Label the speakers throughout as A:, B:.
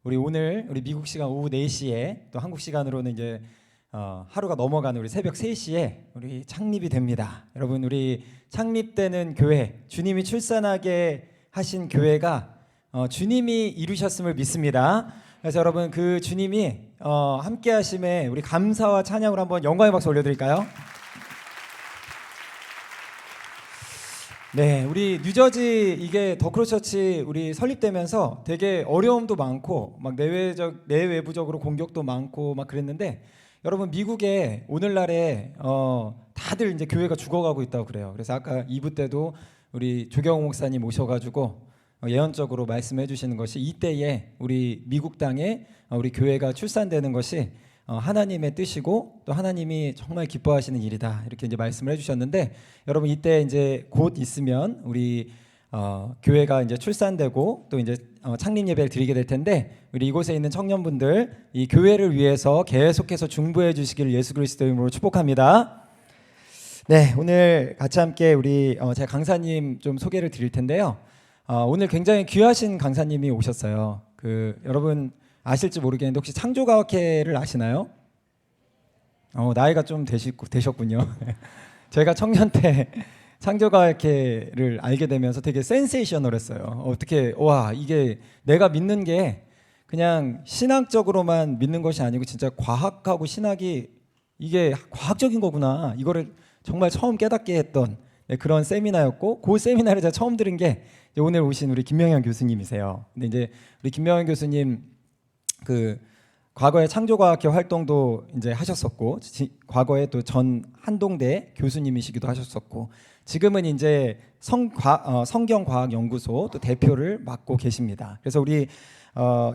A: 우리 미국 시간 오후 4시에 또 한국 시간으로는 이제 하루가 넘어가는 우리 새벽 3시에 우리 창립이 됩니다. 여러분, 우리 창립되는 교회, 주님이 출산하게 하신 교회가 주님이 이루셨음을 믿습니다. 그래서 여러분, 그 주님이 함께 하심에 우리 감사와 찬양으로 한번 영광의 박수 올려드릴까요? 네, 우리 뉴저지 이게 더크로처치 우리 설립되면서 되게 어려움도 많고 막 내외부적으로 공격도 많고 막 그랬는데, 여러분, 미국에 오늘날에 다들 이제 교회가 죽어가고 있다고 그래요. 그래서 아까 2부 때도 우리 조경호 목사님 오셔가지고 예언적으로 말씀해 주시는 것이, 이때에 우리 미국 땅에 우리 교회가 출산되는 것이 하나님의 뜻이고 또 하나님이 정말 기뻐하시는 일이다, 이렇게 이제 말씀을 해주셨는데, 여러분, 이때 이제 곧 있으면 우리 교회가 이제 출산되고 또 이제 창립 예배를 드리게 될 텐데, 우리 이곳에 있는 청년분들 이 교회를 위해서 계속해서 중보해 주시기를 예수 그리스도의 이름으로 축복합니다. 네, 오늘 같이 함께 우리 제가 강사님 좀 소개를 드릴 텐데요. 오늘 굉장히 귀하신 강사님이 오셨어요. 여러분 아실지 모르겠는데 혹시 창조과학회를 아시나요? 나이가 좀 되셨군요. 제가 청년 때 창조과학회를 알게 되면서 되게 센세이셔널했어요. 어떻게, 와, 이게 내가 믿는 게 그냥 신학적으로만 믿는 것이 아니고 진짜 과학하고 신학이 이게 과학적인 거구나, 이거를 정말 처음 깨닫게 했던 그런 세미나였고, 그 세미나를 제가 처음 들은 게 오늘 오신 우리 김명현 교수님이세요. 근데 이제 우리 김명현 교수님 과거에 창조과학회 활동도 이제 하셨었고, 과거에 또 전 한동대 교수님이시기도 하셨었고, 지금은 이제 성경과학연구소 또 대표를 맡고 계십니다. 그래서 우리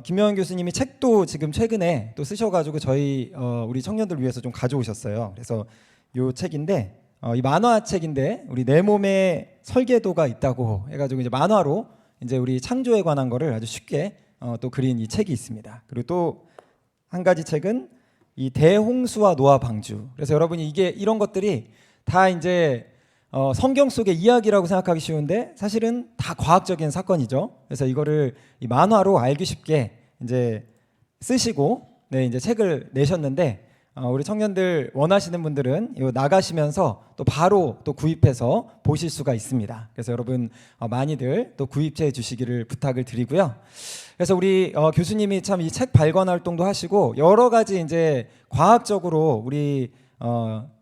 A: 김명현 교수님이 책도 지금 최근에 또 쓰셔가지고 저희 우리 청년들 위해서 좀 가져오셨어요. 그래서 이 책인데, 이 만화책인데 우리 내 몸에 설계도가 있다고 해가지고 이제 만화로 이제 우리 창조에 관한 거를 아주 쉽게 또 그린 이 책이 있습니다. 그리고 또 한 가지 책은 이 대홍수와 노아 방주. 그래서 여러분이 이런 것들이 다 이제 성경 속의 이야기라고 생각하기 쉬운데 사실은 다 과학적인 사건이죠. 그래서 이거를 이 만화로 알기 쉽게 이제 쓰시고 이제 책을 내셨는데, 우리 청년들 원하시는 분들은 이거 나가시면서 또 바로 또 구입해서 보실 수가 있습니다. 그래서 여러분 많이들 또 구입해 주시기를 부탁을 드리고요. 그래서 우리 교수님이 참 이 책 발간 활동도 하시고 여러 가지 이제 과학적으로 우리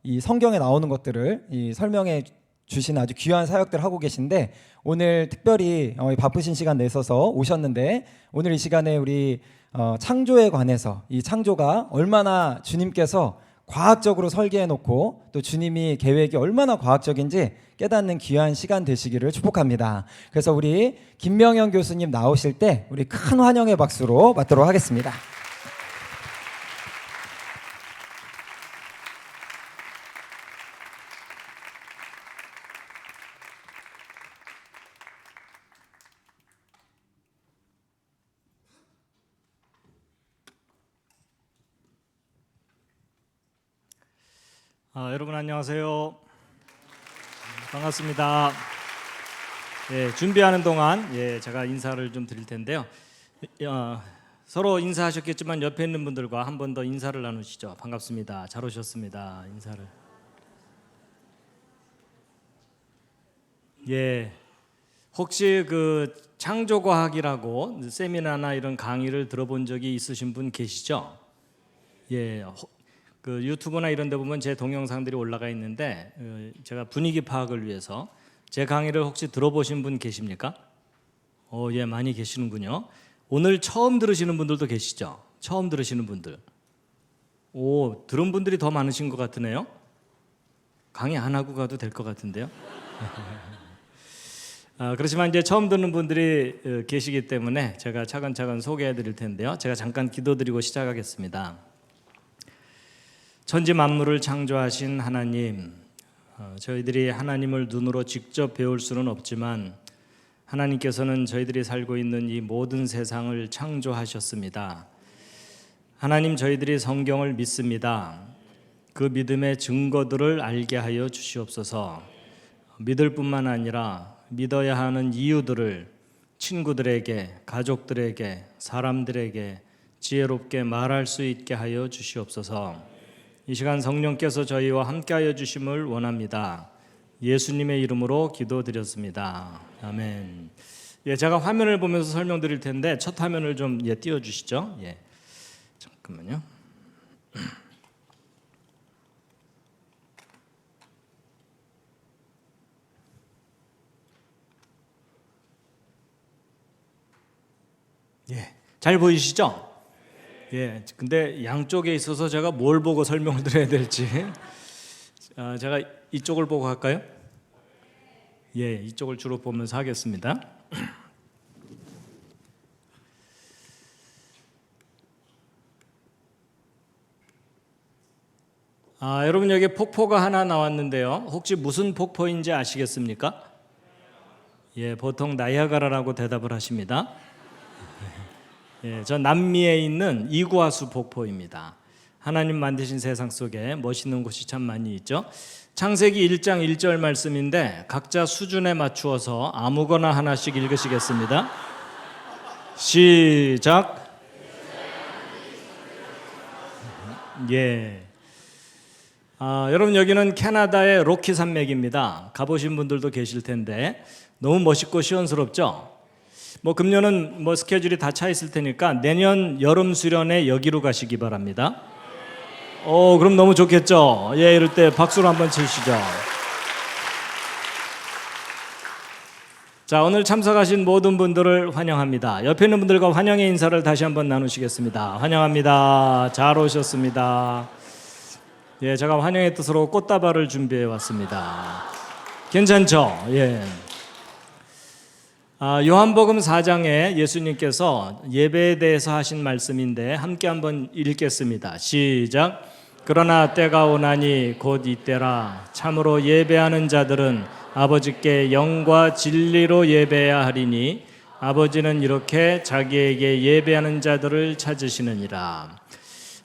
A: 이 성경에 나오는 것들을 설명해 주신 아주 귀한 사역들 하고 계신데, 오늘 특별히 바쁘신 시간 내셔서 오셨는데, 오늘 이 시간에 우리 창조에 관해서, 이 창조가 얼마나 주님께서 과학적으로 설계해 놓고 또 주님이 계획이 얼마나 과학적인지 깨닫는 귀한 시간 되시기를 축복합니다. 그래서 우리 김명현 교수님 나오실 때 우리 큰 환영의 박수로 맞도록 하겠습니다.
B: 여러분 안녕하세요. 반갑습니다. 준비하는 동안 제가 인사를 좀 드릴 텐데요. 서로 인사하셨겠지만 옆에 있는 분들과 한 번 더 인사를 나누시죠. 반갑습니다. 잘 오셨습니다. 인사를. 혹시 창조과학이라고 세미나나 이런 강의를 들어본 적이 있으신 분 계시죠? 유튜브나 이런 데 보면 제 동영상들이 올라가 있는데, 제가 분위기 파악을 위해서 제 강의를 혹시 들어보신 분 계십니까? 많이 계시는군요. 오늘 처음 들으시는 분들도 계시죠? 처음 들으시는 분들. 들은 분들이 더 많으신 것 같으네요. 강의 안 하고 가도 될 것 같은데요. 그렇지만 이제 처음 듣는 분들이 계시기 때문에 제가 차근차근 소개해 드릴 텐데요. 제가 잠깐 기도드리고 시작하겠습니다. 천지 만물을 창조하신 하나님, 저희들이 하나님을 눈으로 직접 배울 수는 없지만 하나님께서는 저희들이 살고 있는 이 모든 세상을 창조하셨습니다. 하나님, 저희들이 성경을 믿습니다. 그 믿음의 증거들을 알게 하여 주시옵소서. 믿을 뿐만 아니라 믿어야 하는 이유들을 친구들에게, 가족들에게, 사람들에게 지혜롭게 말할 수 있게 하여 주시옵소서. 이 시간 성령께서 저희와 함께하여 주심을 원합니다. 예수님의 이름으로 기도드렸습니다. 아멘. 예, 제가 화면을 보면서 설명드릴 텐데 첫 화면을 좀 띄워주시죠. 예, 잠깐만요. 예, 잘 보이시죠? 예, 근데 양쪽에 있어서 제가 뭘 보고 설명을 드려야 될지 제가 이쪽을 보고 할까요? 예, 이쪽을 주로 보면서 하겠습니다. 여러분 여기 폭포가 하나 나왔는데요. 혹시 무슨 폭포인지 아시겠습니까? 예, 보통 나이아가라라고 대답을 하십니다. 예, 저 남미에 있는 이구아수 폭포입니다. 하나님 만드신 세상 속에 멋있는 곳이 참 많이 있죠. 창세기 1장 1절 말씀인데 각자 수준에 맞추어서 아무거나 하나씩 읽으시겠습니다. 시작. 예. 여러분 여기는 캐나다의 로키 산맥입니다. 가보신 분들도 계실 텐데 너무 멋있고 시원스럽죠? 금년은 스케줄이 다 차 있을 테니까 내년 여름 수련회 여기로 가시기 바랍니다. 그럼 너무 좋겠죠? 예, 이럴 때 박수를 한번 치시죠. 자, 오늘 참석하신 모든 분들을 환영합니다. 옆에 있는 분들과 환영의 인사를 다시 한번 나누시겠습니다. 환영합니다. 잘 오셨습니다. 예, 제가 환영의 뜻으로 꽃다발을 준비해 왔습니다. 괜찮죠? 예. 요한복음 4장에 예수님께서 예배에 대해서 하신 말씀인데 함께 한번 읽겠습니다. 시작. 그러나 때가 오나니 곧 이때라. 참으로 예배하는 자들은 아버지께 영과 진리로 예배해야 하리니 아버지는 이렇게 자기에게 예배하는 자들을 찾으시느니라.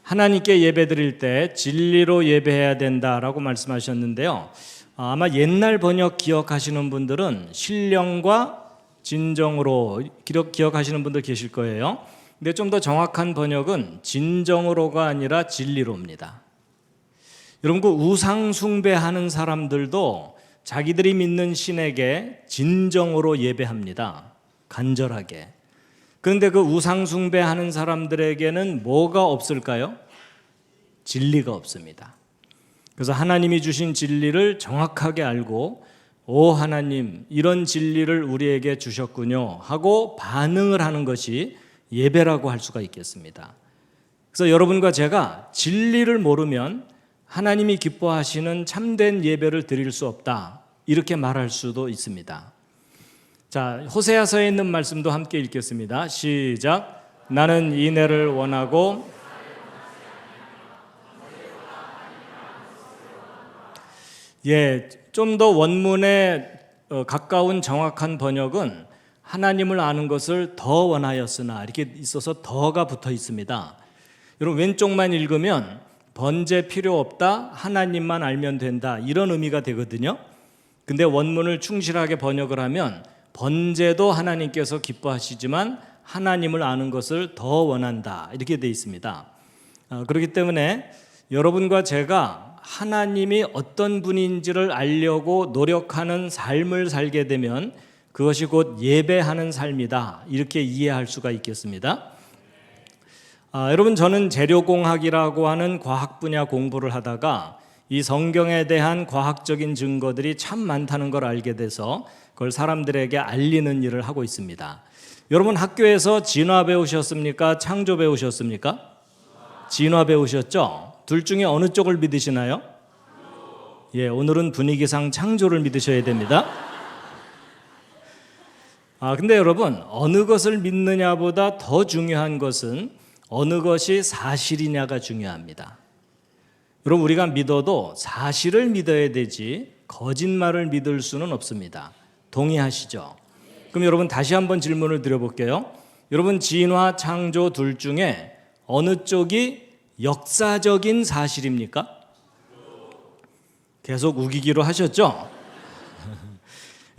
B: 하나님께 예배드릴 때 진리로 예배해야 된다라고 말씀하셨는데요. 아마 옛날 번역 기억하시는 분들은 신령과 진정으로 기억하시는 분들 계실 거예요. 근데 좀 더 정확한 번역은 진정으로가 아니라 진리로입니다. 여러분 그 우상 숭배하는 사람들도 자기들이 믿는 신에게 진정으로 예배합니다. 간절하게. 그런데 그 우상 숭배하는 사람들에게는 뭐가 없을까요? 진리가 없습니다. 그래서 하나님이 주신 진리를 정확하게 알고 오 하나님 이런 진리를 우리에게 주셨군요 하고 반응을 하는 것이 예배라고 할 수가 있겠습니다. 그래서 여러분과 제가 진리를 모르면 하나님이 기뻐하시는 참된 예배를 드릴 수 없다 이렇게 말할 수도 있습니다. 자, 호세아서에 있는 말씀도 함께 읽겠습니다. 시작. 나는 인애를 원하고 예, 좀 더 원문에 가까운 정확한 번역은 하나님을 아는 것을 더 원하였으나 이렇게 있어서 더가 붙어 있습니다. 여러분 왼쪽만 읽으면 번제 필요 없다, 하나님만 알면 된다 이런 의미가 되거든요. 근데 원문을 충실하게 번역을 하면 번제도 하나님께서 기뻐하시지만 하나님을 아는 것을 더 원한다 이렇게 되어 있습니다. 그렇기 때문에 여러분과 제가 하나님이 어떤 분인지를 알려고 노력하는 삶을 살게 되면 그것이 곧 예배하는 삶이다 이렇게 이해할 수가 있겠습니다. 여러분 저는 재료공학이라고 하는 과학 분야 공부를 하다가 이 성경에 대한 과학적인 증거들이 참 많다는 걸 알게 돼서 그걸 사람들에게 알리는 일을 하고 있습니다. 여러분 학교에서 진화 배우셨습니까? 창조 배우셨습니까? 진화 배우셨죠? 둘 중에 어느 쪽을 믿으시나요? 예, 오늘은 분위기상 창조를 믿으셔야 됩니다. 근데 여러분 어느 것을 믿느냐보다 더 중요한 것은 어느 것이 사실이냐가 중요합니다. 여러분 우리가 믿어도 사실을 믿어야 되지 거짓말을 믿을 수는 없습니다. 동의하시죠? 그럼 여러분 다시 한번 질문을 드려볼게요. 여러분 진화, 창조 둘 중에 어느 쪽이 역사적인 사실입니까? 계속 우기기로 하셨죠?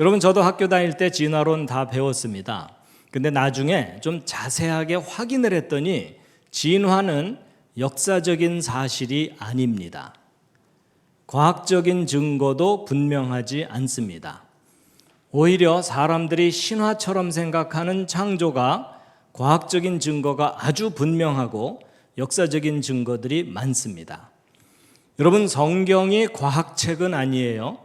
B: 여러분 저도 학교 다닐 때 진화론 다 배웠습니다. 근데 나중에 좀 자세하게 확인을 했더니 진화는 역사적인 사실이 아닙니다. 과학적인 증거도 분명하지 않습니다. 오히려 사람들이 신화처럼 생각하는 창조가 과학적인 증거가 아주 분명하고 역사적인 증거들이 많습니다. 여러분, 성경이 과학책은 아니에요.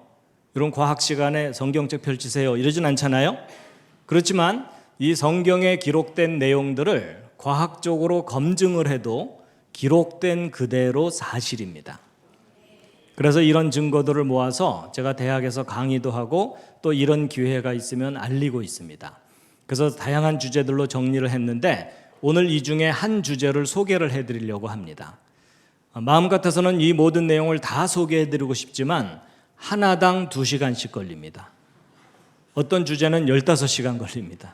B: 여러분, 과학 시간에 성경책 펼치세요 이러진 않잖아요. 그렇지만 이 성경에 기록된 내용들을 과학적으로 검증을 해도 기록된 그대로 사실입니다. 그래서 이런 증거들을 모아서 제가 대학에서 강의도 하고 또 이런 기회가 있으면 알리고 있습니다. 그래서 다양한 주제들로 정리를 했는데 오늘 이 중에 한 주제를 소개를 해드리려고 합니다. 마음 같아서는 이 모든 내용을 다 소개해드리고 싶지만 하나당 2시간씩 걸립니다. 어떤 주제는 15시간 걸립니다.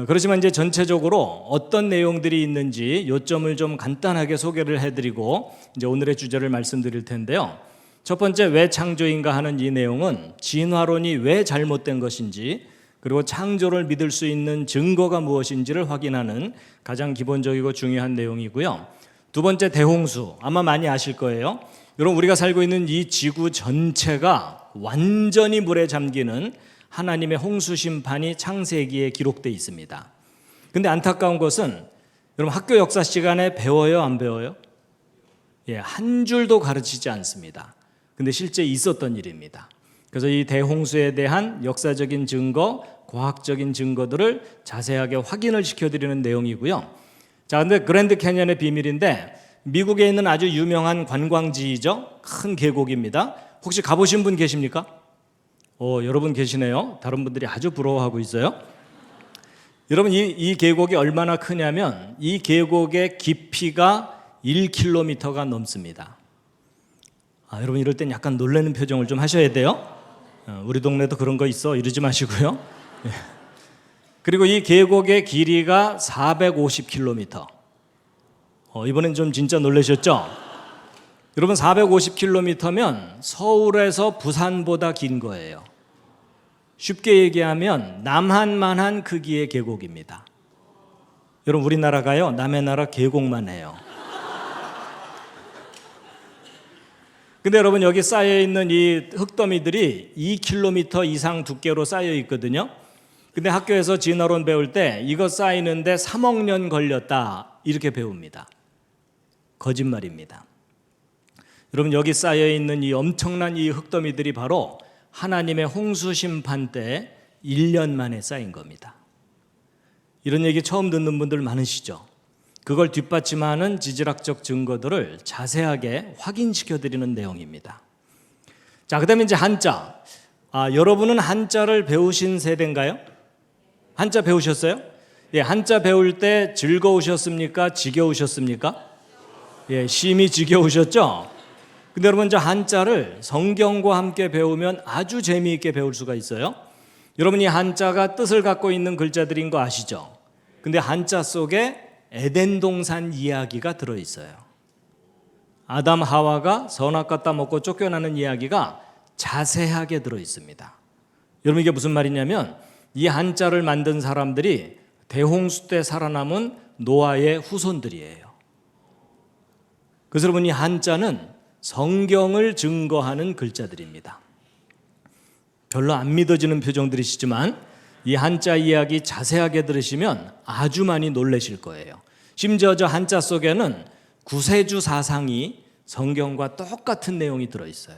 B: 그렇지만 이제 전체적으로 어떤 내용들이 있는지 요점을 좀 간단하게 소개를 해드리고 이제 오늘의 주제를 말씀드릴 텐데요. 첫 번째, 왜 창조인가 하는 이 내용은 진화론이 왜 잘못된 것인지 그리고 창조를 믿을 수 있는 증거가 무엇인지를 확인하는 가장 기본적이고 중요한 내용이고요. 두 번째, 대홍수. 아마 많이 아실 거예요. 여러분, 우리가 살고 있는 이 지구 전체가 완전히 물에 잠기는 하나님의 홍수 심판이 창세기에 기록되어 있습니다. 근데 안타까운 것은 여러분, 학교 역사 시간에 배워요, 안 배워요? 한 줄도 가르치지 않습니다. 근데 실제 있었던 일입니다. 그래서 이 대홍수에 대한 역사적인 증거, 과학적인 증거들을 자세하게 확인을 시켜드리는 내용이고요. 자, 근데 그랜드 캐니언의 비밀인데 미국에 있는 아주 유명한 관광지이죠. 큰 계곡입니다. 혹시 가보신 분 계십니까? 여러분 계시네요. 다른 분들이 아주 부러워하고 있어요. 여러분, 이 계곡이 얼마나 크냐면 이 계곡의 깊이가 1km가 넘습니다. 여러분, 이럴 땐 약간 놀라는 표정을 좀 하셔야 돼요. 우리 동네도 그런 거 있어 이러지 마시고요. 그리고 이 계곡의 길이가 450km. 이번엔 좀 진짜 놀라셨죠? 여러분, 450km면 서울에서 부산보다 긴 거예요. 쉽게 얘기하면 남한만한 크기의 계곡입니다. 여러분, 우리나라가요, 남의 나라 계곡만 해요. 근데 여러분, 여기 쌓여 있는 이 흙더미들이 2km 이상 두께로 쌓여 있거든요. 근데 학교에서 진화론 배울 때 이거 쌓이는데 3억 년 걸렸다 이렇게 배웁니다. 거짓말입니다. 여러분, 여기 쌓여 있는 이 엄청난 이 흙더미들이 바로 하나님의 홍수 심판 때 1년 만에 쌓인 겁니다. 이런 얘기 처음 듣는 분들 많으시죠? 그걸 뒷받침하는 지질학적 증거들을 자세하게 확인시켜 드리는 내용입니다. 자, 그다음에 이제 한자. 여러분은 한자를 배우신 세대인가요? 한자 배우셨어요? 한자 배울 때 즐거우셨습니까? 지겨우셨습니까? 심히 지겨우셨죠? 근데 여러분, 저 한자를 성경과 함께 배우면 아주 재미있게 배울 수가 있어요. 여러분, 이 한자가 뜻을 갖고 있는 글자들인 거 아시죠? 근데 한자 속에 에덴 동산 이야기가 들어있어요. 아담 하와가 선악 갖다 먹고 쫓겨나는 이야기가 자세하게 들어있습니다. 여러분, 이게 무슨 말이냐면 이 한자를 만든 사람들이 대홍수 때 살아남은 노아의 후손들이에요. 그래서 여러분, 이 한자는 성경을 증거하는 글자들입니다. 별로 안 믿어지는 표정들이시지만 이 한자 이야기 자세하게 들으시면 아주 많이 놀라실 거예요. 심지어 저 한자 속에는 구세주 사상이 성경과 똑같은 내용이 들어있어요.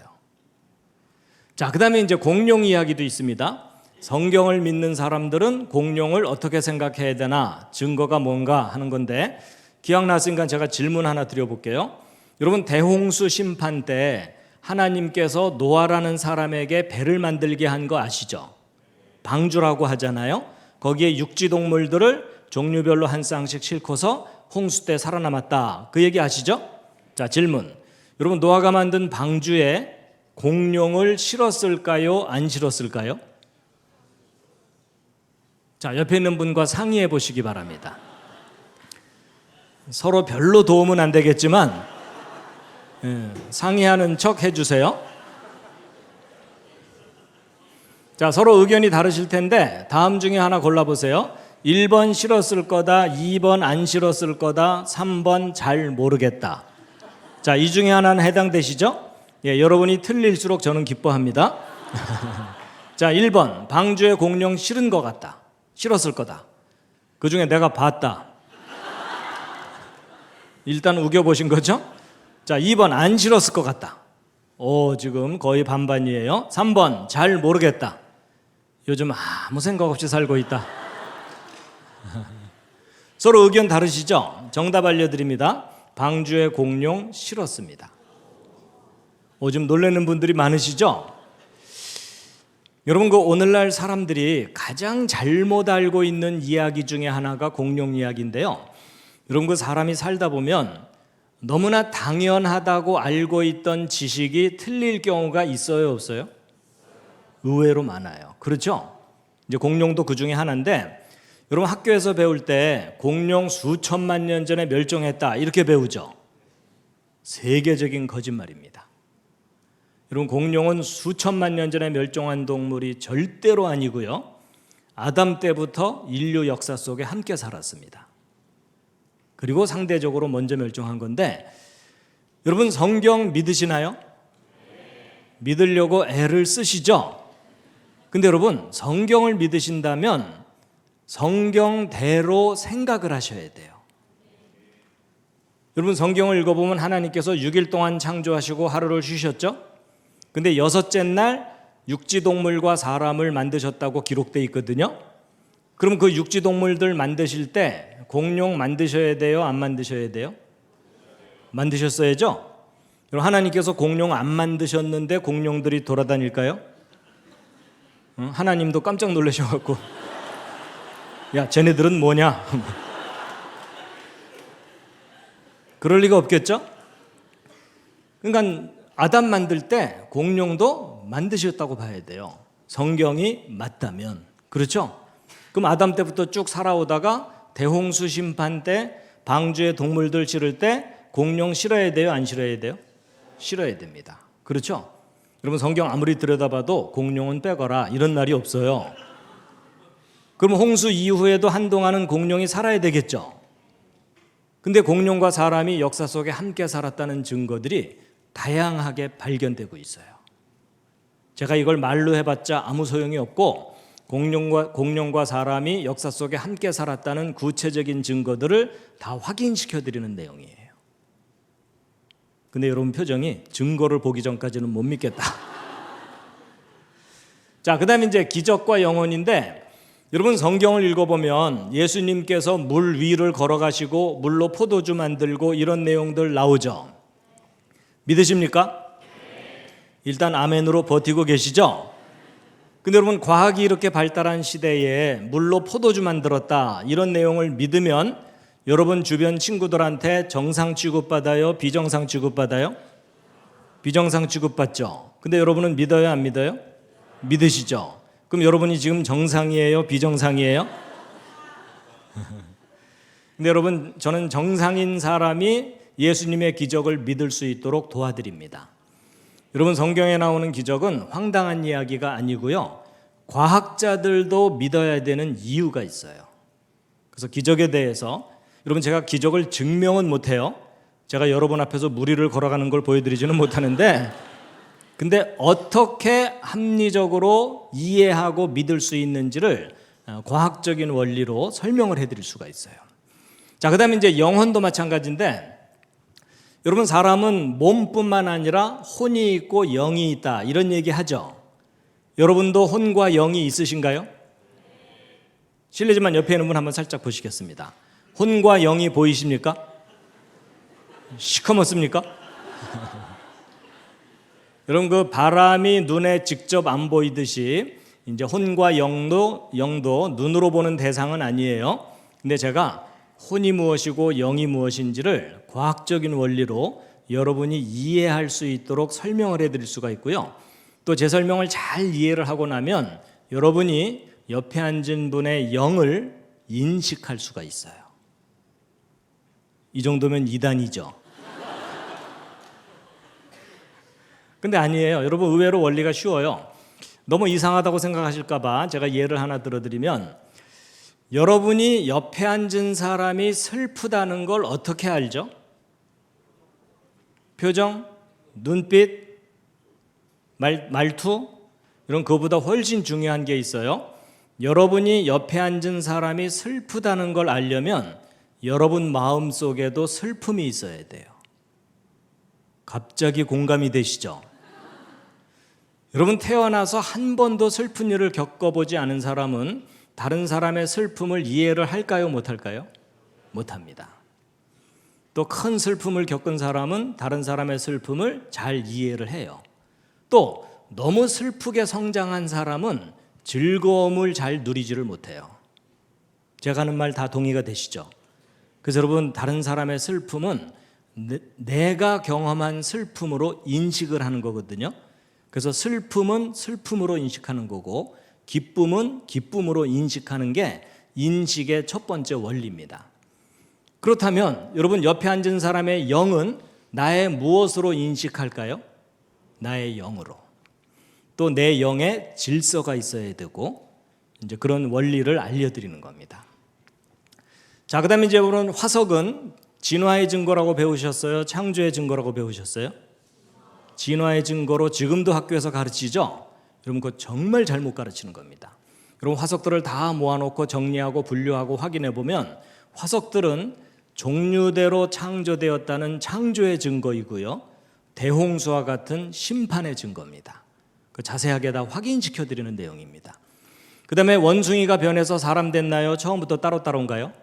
B: 자, 그 다음에 이제 공룡 이야기도 있습니다. 성경을 믿는 사람들은 공룡을 어떻게 생각해야 되나, 증거가 뭔가 하는 건데, 기억났으니까 제가 질문 하나 드려볼게요. 여러분, 대홍수 심판 때 하나님께서 노아라는 사람에게 배를 만들게 한 거 아시죠? 방주라고 하잖아요. 거기에 육지 동물들을 종류별로 한 쌍씩 싣고서 홍수 때 살아남았다. 그 얘기 아시죠? 자, 질문. 여러분, 노아가 만든 방주에 공룡을 실었을까요? 안 실었을까요? 자, 옆에 있는 분과 상의해 보시기 바랍니다. 서로 별로 도움은 안 되겠지만 상의하는 척 해주세요. 자, 서로 의견이 다르실 텐데 다음 중에 하나 골라보세요. 1번 싫었을 거다, 2번 안 싫었을 거다, 3번 잘 모르겠다. 자, 이 중에 하나는 해당되시죠? 예, 여러분이 틀릴수록 저는 기뻐합니다. 자, 1번 방주의 공룡 싫은 것 같다, 싫었을 거다. 그 중에 내가 봤다. 일단 우겨보신 거죠? 자, 2번 안 싫었을 것 같다. 지금 거의 반반이에요. 3번 잘 모르겠다. 요즘 아무 생각 없이 살고 있다. 서로 의견 다르시죠? 정답 알려드립니다. 방주의 공룡 싫었습니다. 좀 놀라는 분들이 많으시죠? 여러분, 그 오늘날 사람들이 가장 잘못 알고 있는 이야기 중에 하나가 공룡 이야기인데요. 여러분, 그 사람이 살다 보면 너무나 당연하다고 알고 있던 지식이 틀릴 경우가 있어요, 없어요? 의외로 많아요. 그렇죠? 이제 공룡도 그 중에 하나인데, 여러분 학교에서 배울 때 공룡 수천만 년 전에 멸종했다 이렇게 배우죠? 세계적인 거짓말입니다. 여러분, 공룡은 수천만 년 전에 멸종한 동물이 절대로 아니고요. 아담 때부터 인류 역사 속에 함께 살았습니다. 그리고 상대적으로 먼저 멸종한 건데, 여러분 성경 믿으시나요? 믿으려고 애를 쓰시죠? 근데 여러분, 성경을 믿으신다면 성경대로 생각을 하셔야 돼요. 여러분, 성경을 읽어보면 하나님께서 6일 동안 창조하시고 하루를 쉬셨죠? 근데 6째 날 육지동물과 사람을 만드셨다고 기록되어 있거든요. 그럼 그 육지동물들 만드실 때 공룡 만드셔야 돼요? 안 만드셔야 돼요? 만드셨어야죠? 그럼 하나님께서 공룡 안 만드셨는데 공룡들이 돌아다닐까요? 하나님도 깜짝 놀라셔갖고 야, 쟤네들은 뭐냐? 그럴 리가 없겠죠? 그러니까 아담 만들 때 공룡도 만드셨다고 봐야 돼요. 성경이 맞다면. 그렇죠? 그럼 아담 때부터 쭉 살아오다가 대홍수 심판 때 방주의 동물들 실을 때 공룡 실어야 돼요? 안 실어야 돼요? 실어야 됩니다. 그렇죠? 여러분, 성경 아무리 들여다봐도 공룡은 빼거라 이런 날이 없어요. 그럼 홍수 이후에도 한동안은 공룡이 살아야 되겠죠? 근데 공룡과 사람이 역사 속에 함께 살았다는 증거들이 다양하게 발견되고 있어요. 제가 이걸 말로 해봤자 아무 소용이 없고, 공룡과 사람이 역사 속에 함께 살았다는 구체적인 증거들을 다 확인시켜 드리는 내용이에요. 근데 여러분 표정이 증거를 보기 전까지는 못 믿겠다. 자, 그다음에 이제 기적과 영혼인데, 여러분 성경을 읽어보면 예수님께서 물 위를 걸어가시고 물로 포도주 만들고 이런 내용들 나오죠. 믿으십니까? 일단 아멘으로 버티고 계시죠? 근데 여러분, 과학이 이렇게 발달한 시대에 물로 포도주 만들었다 이런 내용을 믿으면 여러분 주변 친구들한테 정상 취급받아요? 비정상 취급받아요? 비정상 취급받죠. 근데 여러분은 믿어요? 안 믿어요? 믿으시죠? 그럼 여러분이 지금 정상이에요? 비정상이에요? 근데 여러분, 저는 정상인 사람이 예수님의 기적을 믿을 수 있도록 도와드립니다. 여러분, 성경에 나오는 기적은 황당한 이야기가 아니고요, 과학자들도 믿어야 되는 이유가 있어요. 그래서 기적에 대해서, 여러분 제가 기적을 증명은 못해요. 제가 여러분 앞에서 무리를 걸어가는 걸 보여드리지는 못하는데, 근데 어떻게 합리적으로 이해하고 믿을 수 있는지를 과학적인 원리로 설명을 해드릴 수가 있어요. 자, 그다음에 이제 영혼도 마찬가지인데, 여러분 사람은 몸뿐만 아니라 혼이 있고 영이 있다 이런 얘기 하죠. 여러분도 혼과 영이 있으신가요? 실례지만 옆에 있는 분 한번 살짝 보시겠습니다. 혼과 영이 보이십니까? 시커멓습니까? 여러분, 그 바람이 눈에 직접 안 보이듯이 이제 혼과 영도 눈으로 보는 대상은 아니에요. 근데 제가 혼이 무엇이고 영이 무엇인지를 과학적인 원리로 여러분이 이해할 수 있도록 설명을 해드릴 수가 있고요. 또 제 설명을 잘 이해를 하고 나면 여러분이 옆에 앉은 분의 영을 인식할 수가 있어요. 이 정도면 이단이죠. 근데 아니에요. 여러분, 의외로 원리가 쉬워요. 너무 이상하다고 생각하실까봐 제가 예를 하나 들어드리면, 여러분이 옆에 앉은 사람이 슬프다는 걸 어떻게 알죠? 표정, 눈빛, 말투, 이런 그보다 훨씬 중요한 게 있어요. 여러분이 옆에 앉은 사람이 슬프다는 걸 알려면 여러분 마음속에도 슬픔이 있어야 돼요. 갑자기 공감이 되시죠? 여러분, 태어나서 한 번도 슬픈 일을 겪어보지 않은 사람은 다른 사람의 슬픔을 이해를 할까요? 못할까요? 못합니다. 또 큰 슬픔을 겪은 사람은 다른 사람의 슬픔을 잘 이해를 해요. 또 너무 슬프게 성장한 사람은 즐거움을 잘 누리지를 못해요. 제가 하는 말 다 동의가 되시죠? 그래서 여러분, 다른 사람의 슬픔은 내가 경험한 슬픔으로 인식을 하는 거거든요. 그래서 슬픔은 슬픔으로 인식하는 거고, 기쁨은 기쁨으로 인식하는 게 인식의 첫 번째 원리입니다. 그렇다면 여러분, 옆에 앉은 사람의 영은 나의 무엇으로 인식할까요? 나의 영으로. 또 내 영에 질서가 있어야 되고, 이제 그런 원리를 알려드리는 겁니다. 자, 그다음에 이제 오늘 화석은 진화의 증거라고 배우셨어요? 창조의 증거라고 배우셨어요? 진화의 증거로 지금도 학교에서 가르치죠? 여러분, 그거 정말 잘못 가르치는 겁니다. 여러분, 화석들을 다 모아놓고 정리하고 분류하고 확인해 보면 화석들은 종류대로 창조되었다는 창조의 증거이고요, 대홍수와 같은 심판의 증거입니다. 그 자세하게 다 확인시켜 드리는 내용입니다. 그 다음에 원숭이가 변해서 사람 됐나요? 처음부터 따로따로인가요?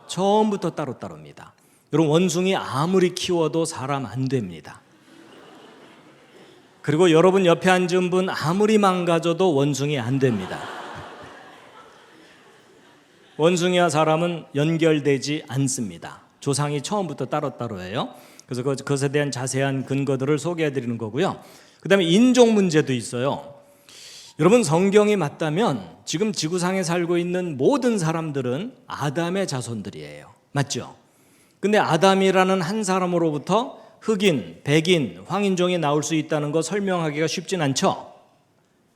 B: 처음부터 따로따로입니다. 여러분, 원숭이 아무리 키워도 사람 안 됩니다. 그리고 여러분 옆에 앉은 분 아무리 망가져도 원숭이 안 됩니다. 원숭이와 사람은 연결되지 않습니다. 조상이 처음부터 따로따로예요. 그래서 그것에 대한 자세한 근거들을 소개해 드리는 거고요. 그 다음에 인종 문제도 있어요. 여러분, 성경이 맞다면 지금 지구상에 살고 있는 모든 사람들은 아담의 자손들이에요. 맞죠? 근데 아담이라는 한 사람으로부터 흑인, 백인, 황인종이 나올 수 있다는 거 설명하기가 쉽진 않죠?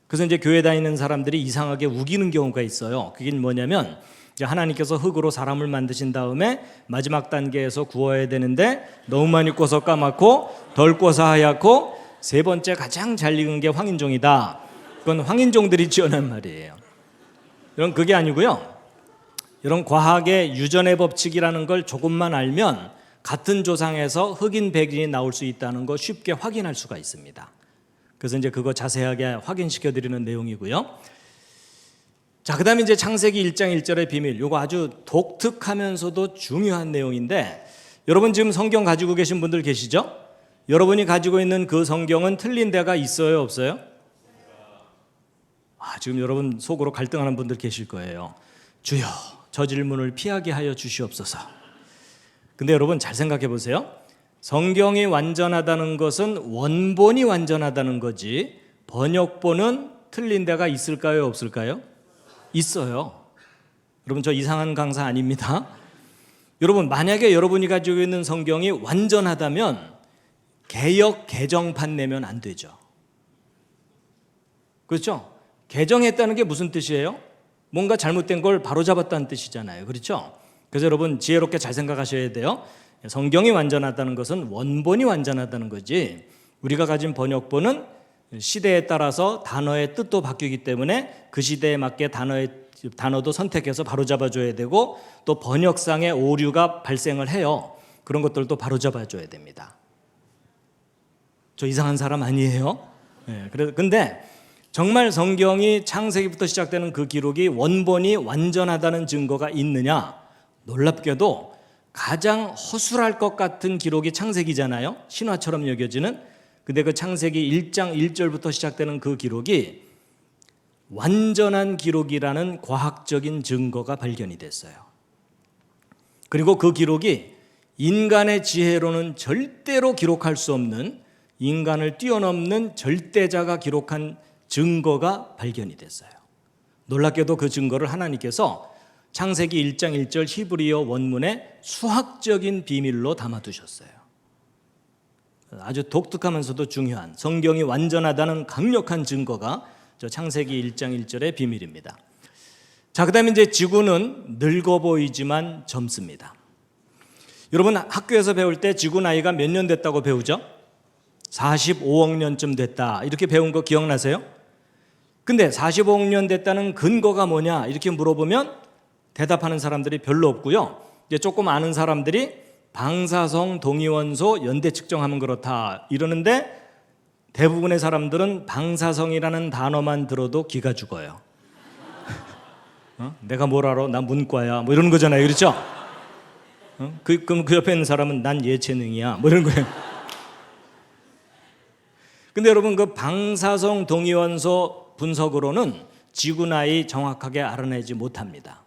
B: 그래서 이제 교회 다니는 사람들이 이상하게 우기는 경우가 있어요. 그게 뭐냐면, 이제 하나님께서 흑으로 사람을 만드신 다음에 마지막 단계에서 구워야 되는데 너무 많이 구워서 까맣고 덜 구워서 하얗고 세 번째 가장 잘 익은 게 황인종이다. 그건 황인종들이 지어낸 말이에요. 이런 그게 아니고요. 이런 과학의 유전의 법칙이라는 걸 조금만 알면 같은 조상에서 흑인, 백인이 나올 수 있다는 거 쉽게 확인할 수가 있습니다. 그래서 이제 그거 자세하게 확인시켜 드리는 내용이고요. 자, 그다음에 이제 창세기 1장 1절의 비밀. 이거 아주 독특하면서도 중요한 내용인데, 여러분 지금 성경 가지고 계신 분들 계시죠? 여러분이 가지고 있는 그 성경은 틀린 데가 있어요, 없어요? 지금 여러분 속으로 갈등하는 분들 계실 거예요. 주여, 저 질문을 피하게 하여 주시옵소서. 근데 여러분 잘 생각해 보세요. 성경이 완전하다는 것은 원본이 완전하다는 거지, 번역본은 틀린 데가 있을까요, 없을까요? 있어요. 여러분, 저 이상한 강사 아닙니다. 여러분, 만약에 여러분이 가지고 있는 성경이 완전하다면 개역 개정판 내면 안 되죠. 그렇죠? 개정했다는 게 무슨 뜻이에요? 뭔가 잘못된 걸 바로잡았다는 뜻이잖아요. 그렇죠? 그래서 여러분 지혜롭게 잘 생각하셔야 돼요. 성경이 완전하다는 것은 원본이 완전하다는 거지, 우리가 가진 번역본은 시대에 따라서 단어의 뜻도 바뀌기 때문에 그 시대에 맞게 단어도 선택해서 바로잡아줘야 되고, 또 번역상의 오류가 발생을 해요. 그런 것들도 바로잡아줘야 됩니다. 저 이상한 사람 아니에요? 네, 근데 정말 성경이 창세기부터 시작되는 그 기록이 원본이 완전하다는 증거가 있느냐? 놀랍게도 가장 허술할 것 같은 기록이 창세기잖아요. 신화처럼 여겨지는. 근데 그 창세기 1장 1절부터 시작되는 그 기록이 완전한 기록이라는 과학적인 증거가 발견이 됐어요. 그리고 그 기록이 인간의 지혜로는 절대로 기록할 수 없는, 인간을 뛰어넘는 절대자가 기록한 증거가 발견이 됐어요. 놀랍게도 그 증거를 하나님께서 창세기 1장 1절 히브리어 원문에 수학적인 비밀로 담아두셨어요. 아주 독특하면서도 중요한, 성경이 완전하다는 강력한 증거가 저 창세기 1장 1절의 비밀입니다. 자, 그다음에 이제 지구는 늙어 보이지만 젊습니다. 여러분 학교에서 배울 때 지구 나이가 몇 년 됐다고 배우죠? 45억 년쯤 됐다 이렇게 배운 거 기억나세요? 근데 45억 년 됐다는 근거가 뭐냐 이렇게 물어보면 대답하는 사람들이 별로 없고요. 이제 조금 아는 사람들이 방사성 동위원소 연대 측정하면 그렇다 이러는데 대부분의 사람들은 방사성이라는 단어만 들어도 기가 죽어요. 내가 뭘 알아? 나 문과야 뭐 이러는 거잖아요. 그렇죠? 그럼 그 옆에 있는 사람은 난 예체능이야 뭐 이런 거예요. 근데 여러분 그 방사성 동위원소 분석으로는 지구 나이 정확하게 알아내지 못합니다.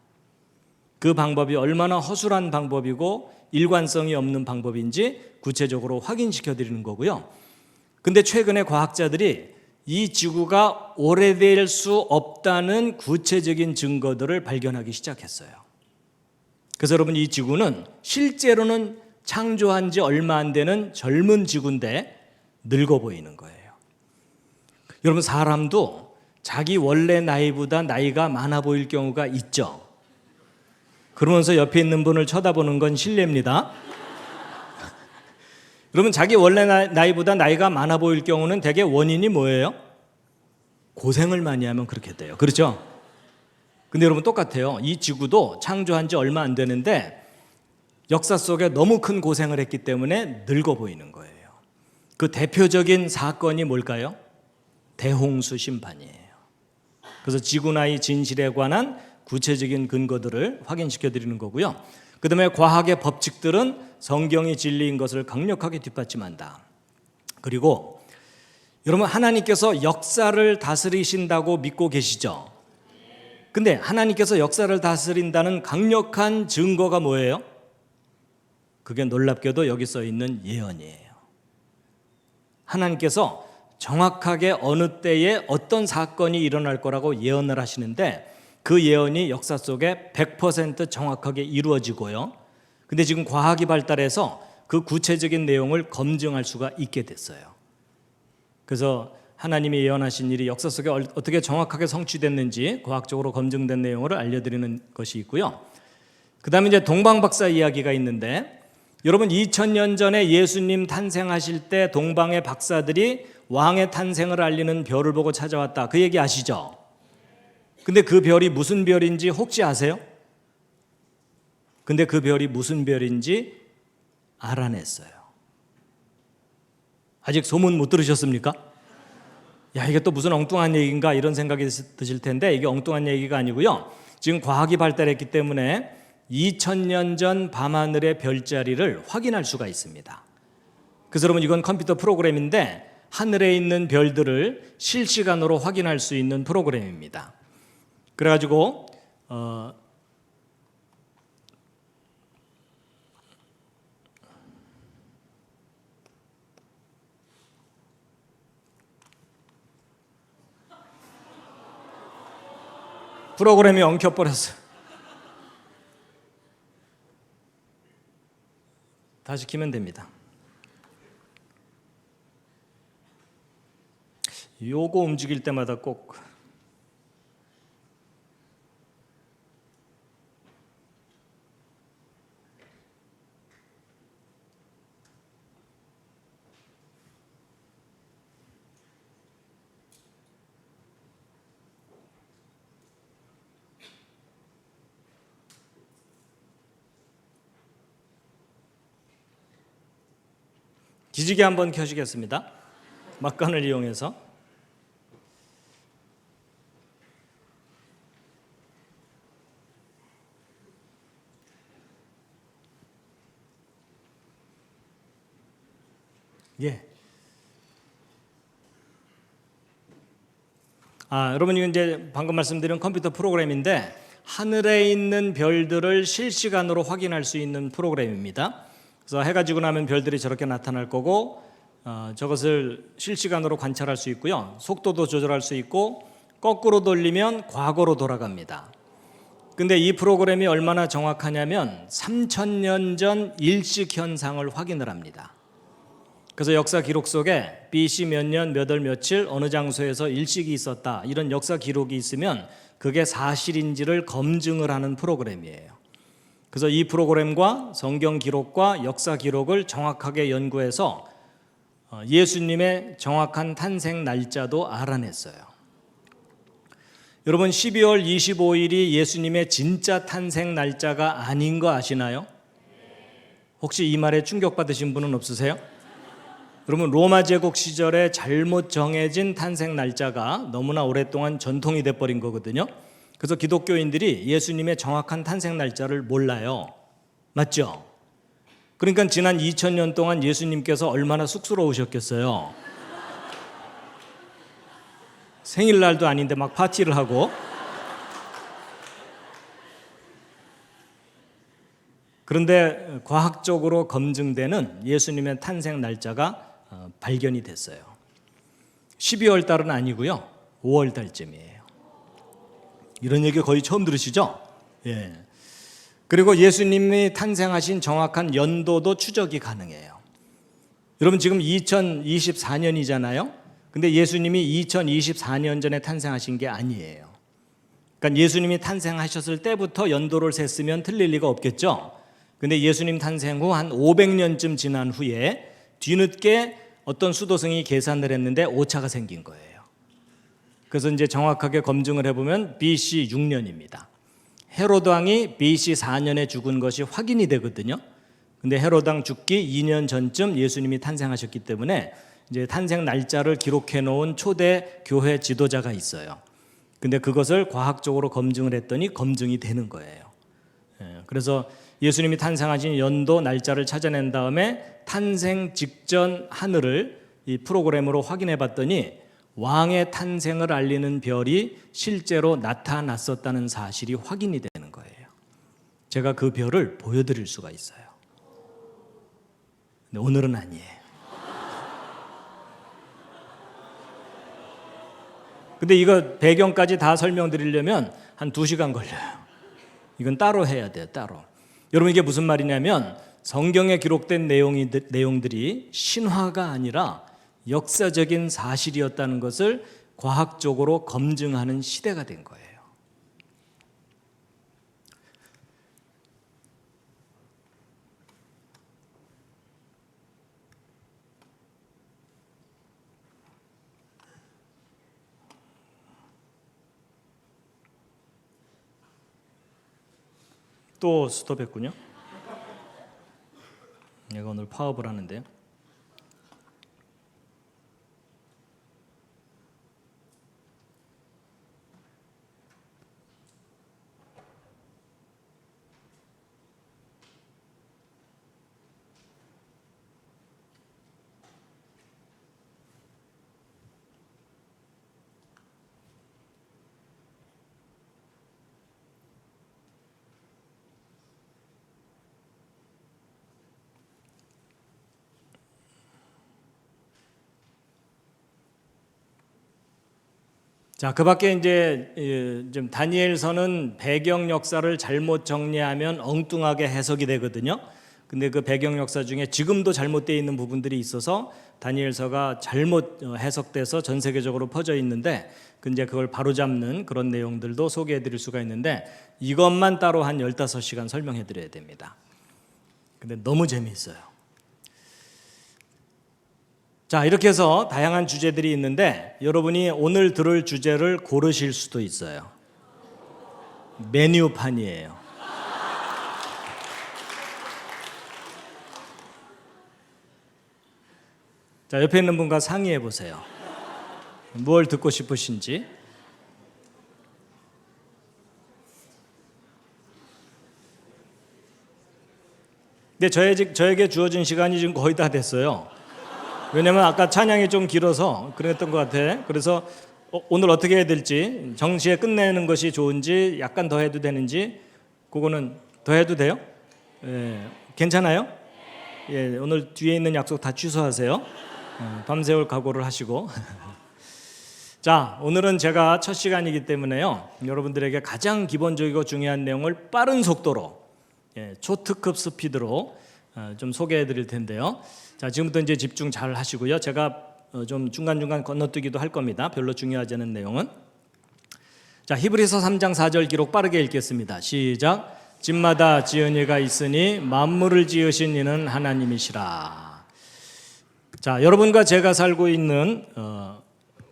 B: 그 방법이 얼마나 허술한 방법이고 일관성이 없는 방법인지 구체적으로 확인시켜 드리는 거고요. 근데 최근에 과학자들이 이 지구가 오래될 수 없다는 구체적인 증거들을 발견하기 시작했어요. 그래서 여러분 이 지구는 실제로는 창조한 지 얼마 안 되는 젊은 지구인데 늙어 보이는 거예요. 여러분 사람도 자기 원래 나이보다 나이가 많아 보일 경우가 있죠. 그러면서 옆에 있는 분을 쳐다보는 건 실례입니다. 그러면 자기 원래 나이보다 나이가 많아 보일 경우는 대개 원인이 뭐예요? 고생을 많이 하면 그렇게 돼요. 그렇죠? 근데 여러분 똑같아요. 이 지구도 창조한 지 얼마 안 되는데 역사 속에 너무 큰 고생을 했기 때문에 늙어 보이는 거예요. 그 대표적인 사건이 뭘까요? 대홍수 심판이에요. 그래서 지구 나이 진실에 관한 구체적인 근거들을 확인시켜 드리는 거고요. 그다음에 과학의 법칙들은 성경이 진리인 것을 강력하게 뒷받침한다. 그리고 여러분 하나님께서 역사를 다스리신다고 믿고 계시죠? 근데 하나님께서 역사를 다스린다는 강력한 증거가 뭐예요? 그게 놀랍게도 여기 써 있는 예언이에요. 하나님께서 정확하게 어느 때에 어떤 사건이 일어날 거라고 예언을 하시는데 그 예언이 역사 속에 100% 정확하게 이루어지고요. 근데 지금 과학이 발달해서 그 구체적인 내용을 검증할 수가 있게 됐어요. 그래서 하나님이 예언하신 일이 역사 속에 어떻게 정확하게 성취됐는지 과학적으로 검증된 내용을 알려드리는 것이 있고요. 그 다음에 이제 동방박사 이야기가 있는데 여러분 2000년 전에 예수님 탄생하실 때 동방의 박사들이 왕의 탄생을 알리는 별을 보고 찾아왔다. 그 얘기 아시죠? 근데 그 별이 무슨 별인지 혹시 아세요? 근데 그 별이 무슨 별인지 알아냈어요. 아직 소문 못 들으셨습니까? 야, 이게 또 무슨 엉뚱한 얘기인가 이런 생각이 드실 텐데 이게 엉뚱한 얘기가 아니고요. 지금 과학이 발달했기 때문에 2000년 전 밤하늘의 별자리를 확인할 수가 있습니다. 그래서 여러분 이건 컴퓨터 프로그램인데 하늘에 있는 별들을 실시간으로 확인할 수 있는 프로그램입니다. 그래가지고 프로그램이 엉켜버렸어요. 다시 키면 됩니다. 요거 움직일 때마다 꼭 기지개 한번 켜시겠습니다. 막간을 이용해서. 예. 여러분 이건 이제 방금 말씀드린 컴퓨터 프로그램인데 하늘에 있는 별들을 실시간으로 확인할 수 있는 프로그램입니다. 그래서 해가 지고 나면 별들이 저렇게 나타날 거고 저것을 실시간으로 관찰할 수 있고요. 속도도 조절할 수 있고 거꾸로 돌리면 과거로 돌아갑니다. 근데 이 프로그램이 얼마나 정확하냐면 3000년 전 일식 현상을 확인을 합니다. 그래서 역사 기록 속에 BC 몇 년 몇 월 며칠 어느 장소에서 일식이 있었다 이런 역사 기록이 있으면 그게 사실인지를 검증을 하는 프로그램이에요. 그래서 이 프로그램과 성경 기록과 역사 기록을 정확하게 연구해서 예수님의 정확한 탄생 날짜도 알아냈어요. 여러분 12월 25일이 예수님의 진짜 탄생 날짜가 아닌 거 아시나요? 혹시 이 말에 충격받으신 분은 없으세요? 여러분 로마 제국 시절에 잘못 정해진 탄생 날짜가 너무나 오랫동안 전통이 돼버린 거거든요. 그래서 기독교인들이 예수님의 정확한 탄생 날짜를 몰라요. 맞죠? 그러니까 지난 2000년 동안 예수님께서 얼마나 쑥스러우셨겠어요. 생일날도 아닌데 막 파티를 하고. 그런데 과학적으로 검증되는 예수님의 탄생 날짜가 발견이 됐어요. 12월 달은 아니고요. 5월 달쯤이에요. 이런 얘기 거의 처음 들으시죠? 예. 그리고 예수님이 탄생하신 정확한 연도도 추적이 가능해요. 여러분 지금 2024년이잖아요. 근데 예수님이 2024년 전에 탄생하신 게 아니에요. 그러니까 예수님이 탄생하셨을 때부터 연도를 셌으면 틀릴 리가 없겠죠. 근데 예수님 탄생 후 한 500년쯤 지난 후에 뒤늦게 어떤 수도승이 계산을 했는데 오차가 생긴 거예요. 그래서 이제 정확하게 검증을 해보면 BC 6년입니다. 헤로드 왕이 BC 4년에 죽은 것이 확인이 되거든요. 근데 헤로드 왕 죽기 2년 전쯤 예수님이 탄생하셨기 때문에 이제 탄생 날짜를 기록해 놓은 초대 교회 지도자가 있어요. 근데 그것을 과학적으로 검증을 했더니 검증이 되는 거예요. 그래서 예수님이 탄생하신 연도 날짜를 찾아낸 다음에 탄생 직전 하늘을 이 프로그램으로 확인해 봤더니 왕의 탄생을 알리는 별이 실제로 나타났었다는 사실이 확인이 되는 거예요. 제가 그 별을 보여드릴 수가 있어요. 근데 오늘은 아니에요. 근데 이거 배경까지 다 설명드리려면 한 2시간 걸려요. 이건 따로 해야 돼요, 따로. 여러분 이게 무슨 말이냐면 성경에 기록된 내용들이 신화가 아니라 역사적인 사실이었다는 것을 과학적으로 검증하는 시대가 된 거예요. 또 스톱했군요. 내가 오늘 파업을 하는데요. 자, 그 밖에 이제 좀 다니엘서는 배경 역사를 잘못 정리하면 엉뚱하게 해석이 되거든요. 근데 그 배경 역사 중에 지금도 잘못되어 있는 부분들이 있어서 다니엘서가 잘못 해석돼서 전 세계적으로 퍼져 있는데 이제 그걸 바로잡는 그런 내용들도 소개해 드릴 수가 있는데 이것만 따로 한 15시간 설명해 드려야 됩니다. 근데 너무 재미있어요. 자, 이렇게 해서 다양한 주제들이 있는데 여러분이 오늘 들을 주제를 고르실 수도 있어요. 메뉴판이에요. 자, 옆에 있는 분과 상의해 보세요. 뭘 듣고 싶으신지. 근데 저에게 주어진 시간이 지금 거의 다 됐어요. 왜냐면 아까 찬양이 좀 길어서 그랬던 것 같아. 그래서 오늘 어떻게 해야 될지, 정시에 끝내는 것이 좋은지, 약간 더 해도 되는지, 그거는 더 해도 돼요? 예, 괜찮아요? 예, 오늘 뒤에 있는 약속 다 취소하세요. 밤새울 각오를 하시고. 자, 오늘은 제가 첫 시간이기 때문에요. 여러분들에게 가장 기본적이고 중요한 내용을 빠른 속도로, 초특급 스피드로 좀 소개해 드릴 텐데요. 자, 지금부터 이제 집중 잘 하시고요. 제가 좀 중간중간 건너뛰기도 할 겁니다. 별로 중요하지 않은 내용은. 자, 히브리서 3장 4절 기록 빠르게 읽겠습니다. 시작. 집마다 지은 이가 있으니 만물을 지으신 이는 하나님이시라. 자, 여러분과 제가 살고 있는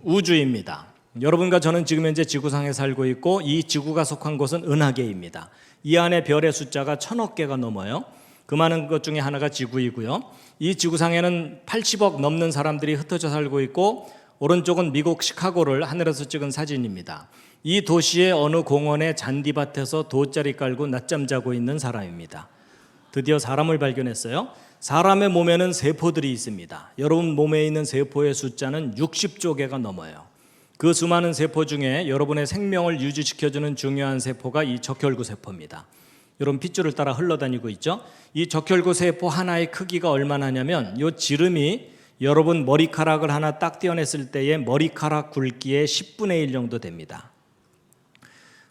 B: 우주입니다. 여러분과 저는 지금 현재 지구상에 살고 있고 이 지구가 속한 곳은 은하계입니다. 이 안에 별의 숫자가 1000억 개가 넘어요. 그 많은 것 중에 하나가 지구이고요. 이 지구상에는 80억 넘는 사람들이 흩어져 살고 있고 오른쪽은 미국 시카고를 하늘에서 찍은 사진입니다. 이 도시의 어느 공원의 잔디밭에서 돗자리 깔고 낮잠 자고 있는 사람입니다. 드디어 사람을 발견했어요. 사람의 몸에는 세포들이 있습니다. 여러분 몸에 있는 세포의 숫자는 60조 개가 넘어요. 그 수많은 세포 중에 여러분의 생명을 유지시켜주는 중요한 세포가 이 적혈구 세포입니다. 여러분 핏줄을 따라 흘러다니고 있죠. 이 적혈구 세포 하나의 크기가 얼마나 하냐면 이 지름이 여러분 머리카락을 하나 딱 떼어냈을 때의 머리카락 굵기의 10분의 1 정도 됩니다.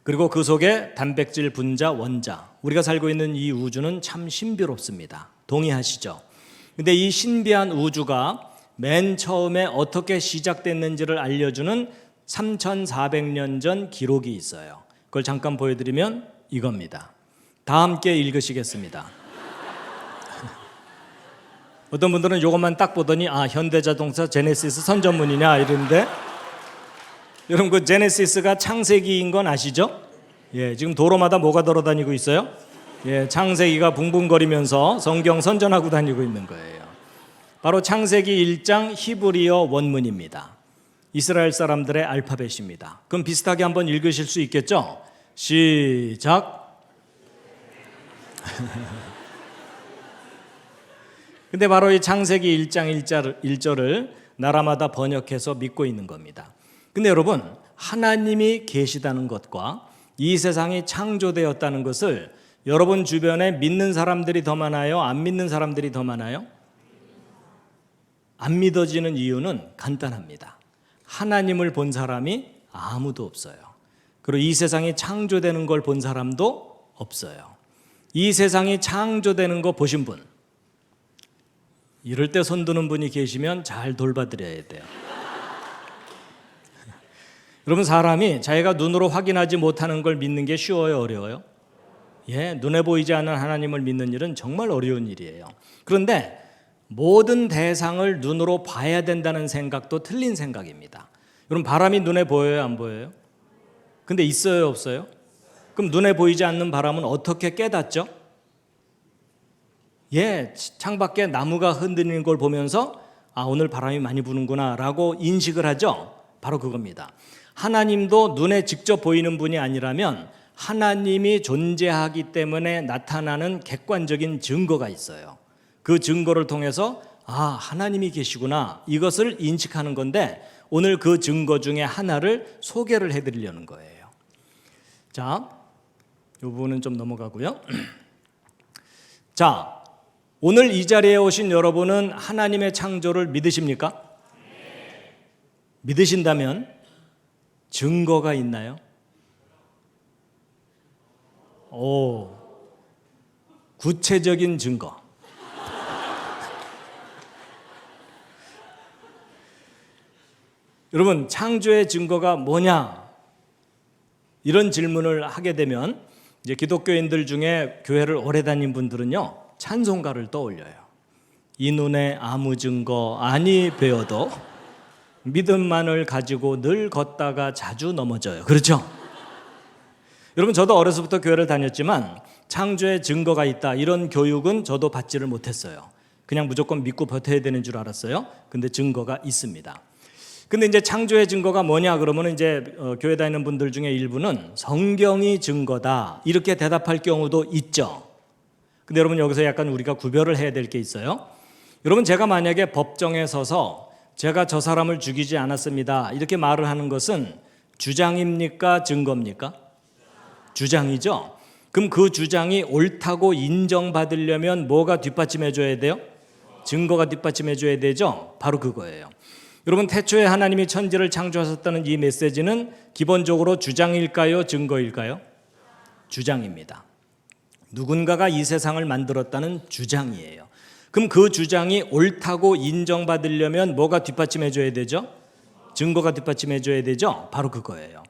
B: 그리고 그 속에 단백질, 분자, 원자, 우리가 살고 있는 이 우주는 참 신비롭습니다. 동의하시죠? 근데 이 신비한 우주가 맨 처음에 어떻게 시작됐는지를 알려주는 3400년 전 기록이 있어요. 그걸 잠깐 보여드리면 이겁니다. 다 함께 읽으시겠습니다. 어떤 분들은 이것만 딱 보더니 현대자동차 제네시스 선전문이냐 이러는데 여러분 그 제네시스가 창세기인 건 아시죠? 예, 지금 도로마다 뭐가 돌아다니고 있어요? 예, 창세기가 붕붕거리면서 성경 선전하고 다니고 있는 거예요. 바로 창세기 1장 히브리어 원문입니다. 이스라엘 사람들의 알파벳입니다. 그럼 비슷하게 한번 읽으실 수 있겠죠? 시작. 근데 바로 이 창세기 1장 1절을 나라마다 번역해서 믿고 있는 겁니다. 근데 여러분 하나님이 계시다는 것과 이 세상이 창조되었다는 것을 여러분 주변에 믿는 사람들이 더 많아요? 안 믿는 사람들이 더 많아요? 안 믿어지는 이유는 간단합니다. 하나님을 본 사람이 아무도 없어요. 그리고 이 세상이 창조되는 걸 본 사람도 없어요. 이 세상이 창조되는 거 보신 분, 이럴 때 손 드는 분이 계시면 잘 돌봐드려야 돼요. 여러분 사람이 자기가 눈으로 확인하지 못하는 걸 믿는 게 쉬워요, 어려워요? 예, 눈에 보이지 않는 하나님을 믿는 일은 정말 어려운 일이에요. 그런데 모든 대상을 눈으로 봐야 된다는 생각도 틀린 생각입니다. 여러분 바람이 눈에 보여요, 안 보여요? 근데 있어요, 없어요? 그럼 눈에 보이지 않는 바람은 어떻게 깨닫죠? 예, 창밖에 나무가 흔들리는 걸 보면서 오늘 바람이 많이 부는구나 라고 인식을 하죠. 바로 그겁니다. 하나님도 눈에 직접 보이는 분이 아니라면 하나님이 존재하기 때문에 나타나는 객관적인 증거가 있어요. 그 증거를 통해서 하나님이 계시구나 이것을 인식하는 건데 오늘 그 증거 중에 하나를 소개를 해드리려는 거예요. 자, 이 부분은 좀 넘어가고요. 자, 오늘 이 자리에 오신 여러분은 하나님의 창조를 믿으십니까? 믿으신다면 증거가 있나요? 구체적인 증거. 여러분 창조의 증거가 뭐냐? 이런 질문을 하게 되면 이제 기독교인들 중에 교회를 오래 다닌 분들은요 찬송가를 떠올려요. 이 눈에 아무 증거 아니 배워도 믿음만을 가지고 늘 걷다가 자주 넘어져요. 그렇죠? 여러분 저도 어려서부터 교회를 다녔지만 창조의 증거가 있다 이런 교육은 저도 받지를 못했어요. 그냥 무조건 믿고 버텨야 되는 줄 알았어요. 근데 증거가 있습니다. 근데 이제 창조의 증거가 뭐냐 그러면 이제 교회 다니는 분들 중에 일부는 성경이 증거다 이렇게 대답할 경우도 있죠. 근데 여러분 여기서 약간 우리가 구별을 해야 될 게 있어요. 여러분 제가 만약에 법정에 서서 제가 저 사람을 죽이지 않았습니다 이렇게 말을 하는 것은 주장입니까? 증거입니까? 주장이죠. 그럼 그 주장이 옳다고 인정받으려면 뭐가 뒷받침해 줘야 돼요? 증거가 뒷받침해 줘야 되죠. 바로 그거예요. 여러분 태초에 하나님이 천지를 창조하셨다는 이 메시지는 기본적으로 주장일까요? 증거일까요? 주장입니다. 누군가가 이 세상을 만들었다는 주장이에요. 그럼 그 주장이 옳다고 인정받으려면 뭐가 뒷받침해 줘야 되죠? 증거가 뒷받침해 줘야 되죠? 바로 그거예요.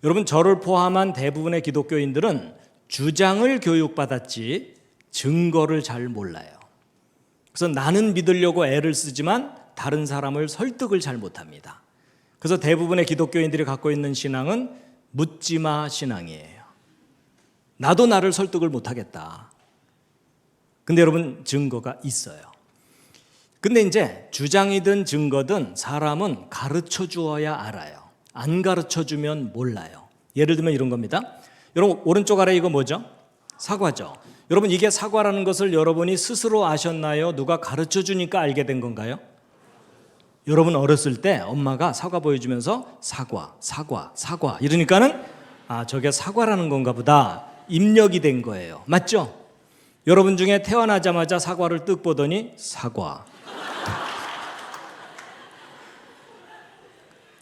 B: 여러분, 저를 포함한 대부분의 기독교인들은 주장을 교육받았지 증거를 잘 몰라요. 그래서 나는 믿으려고 애를 쓰지만 다른 사람을 설득을 잘 못합니다. 그래서 대부분의 기독교인들이 갖고 있는 신앙은 묻지마 신앙이에요. 나도 나를 설득을 못하겠다. 근데 여러분, 증거가 있어요. 근데 이제 주장이든 증거든 사람은 가르쳐 주어야 알아요. 안 가르쳐 주면 몰라요. 예를 들면 이런 겁니다. 여러분, 오른쪽 아래 이거 뭐죠? 사과죠. 여러분, 이게 사과라는 것을 여러분이 스스로 아셨나요? 누가 가르쳐 주니까 알게 된 건가요? 여러분 어렸을 때 엄마가 사과 보여주면서 사과, 사과, 사과 이러니까는 아, 저게 사과라는 건가 보다 입력이 된 거예요. 맞죠? 여러분 중에 태어나자마자 사과를 뜩 보더니 사과.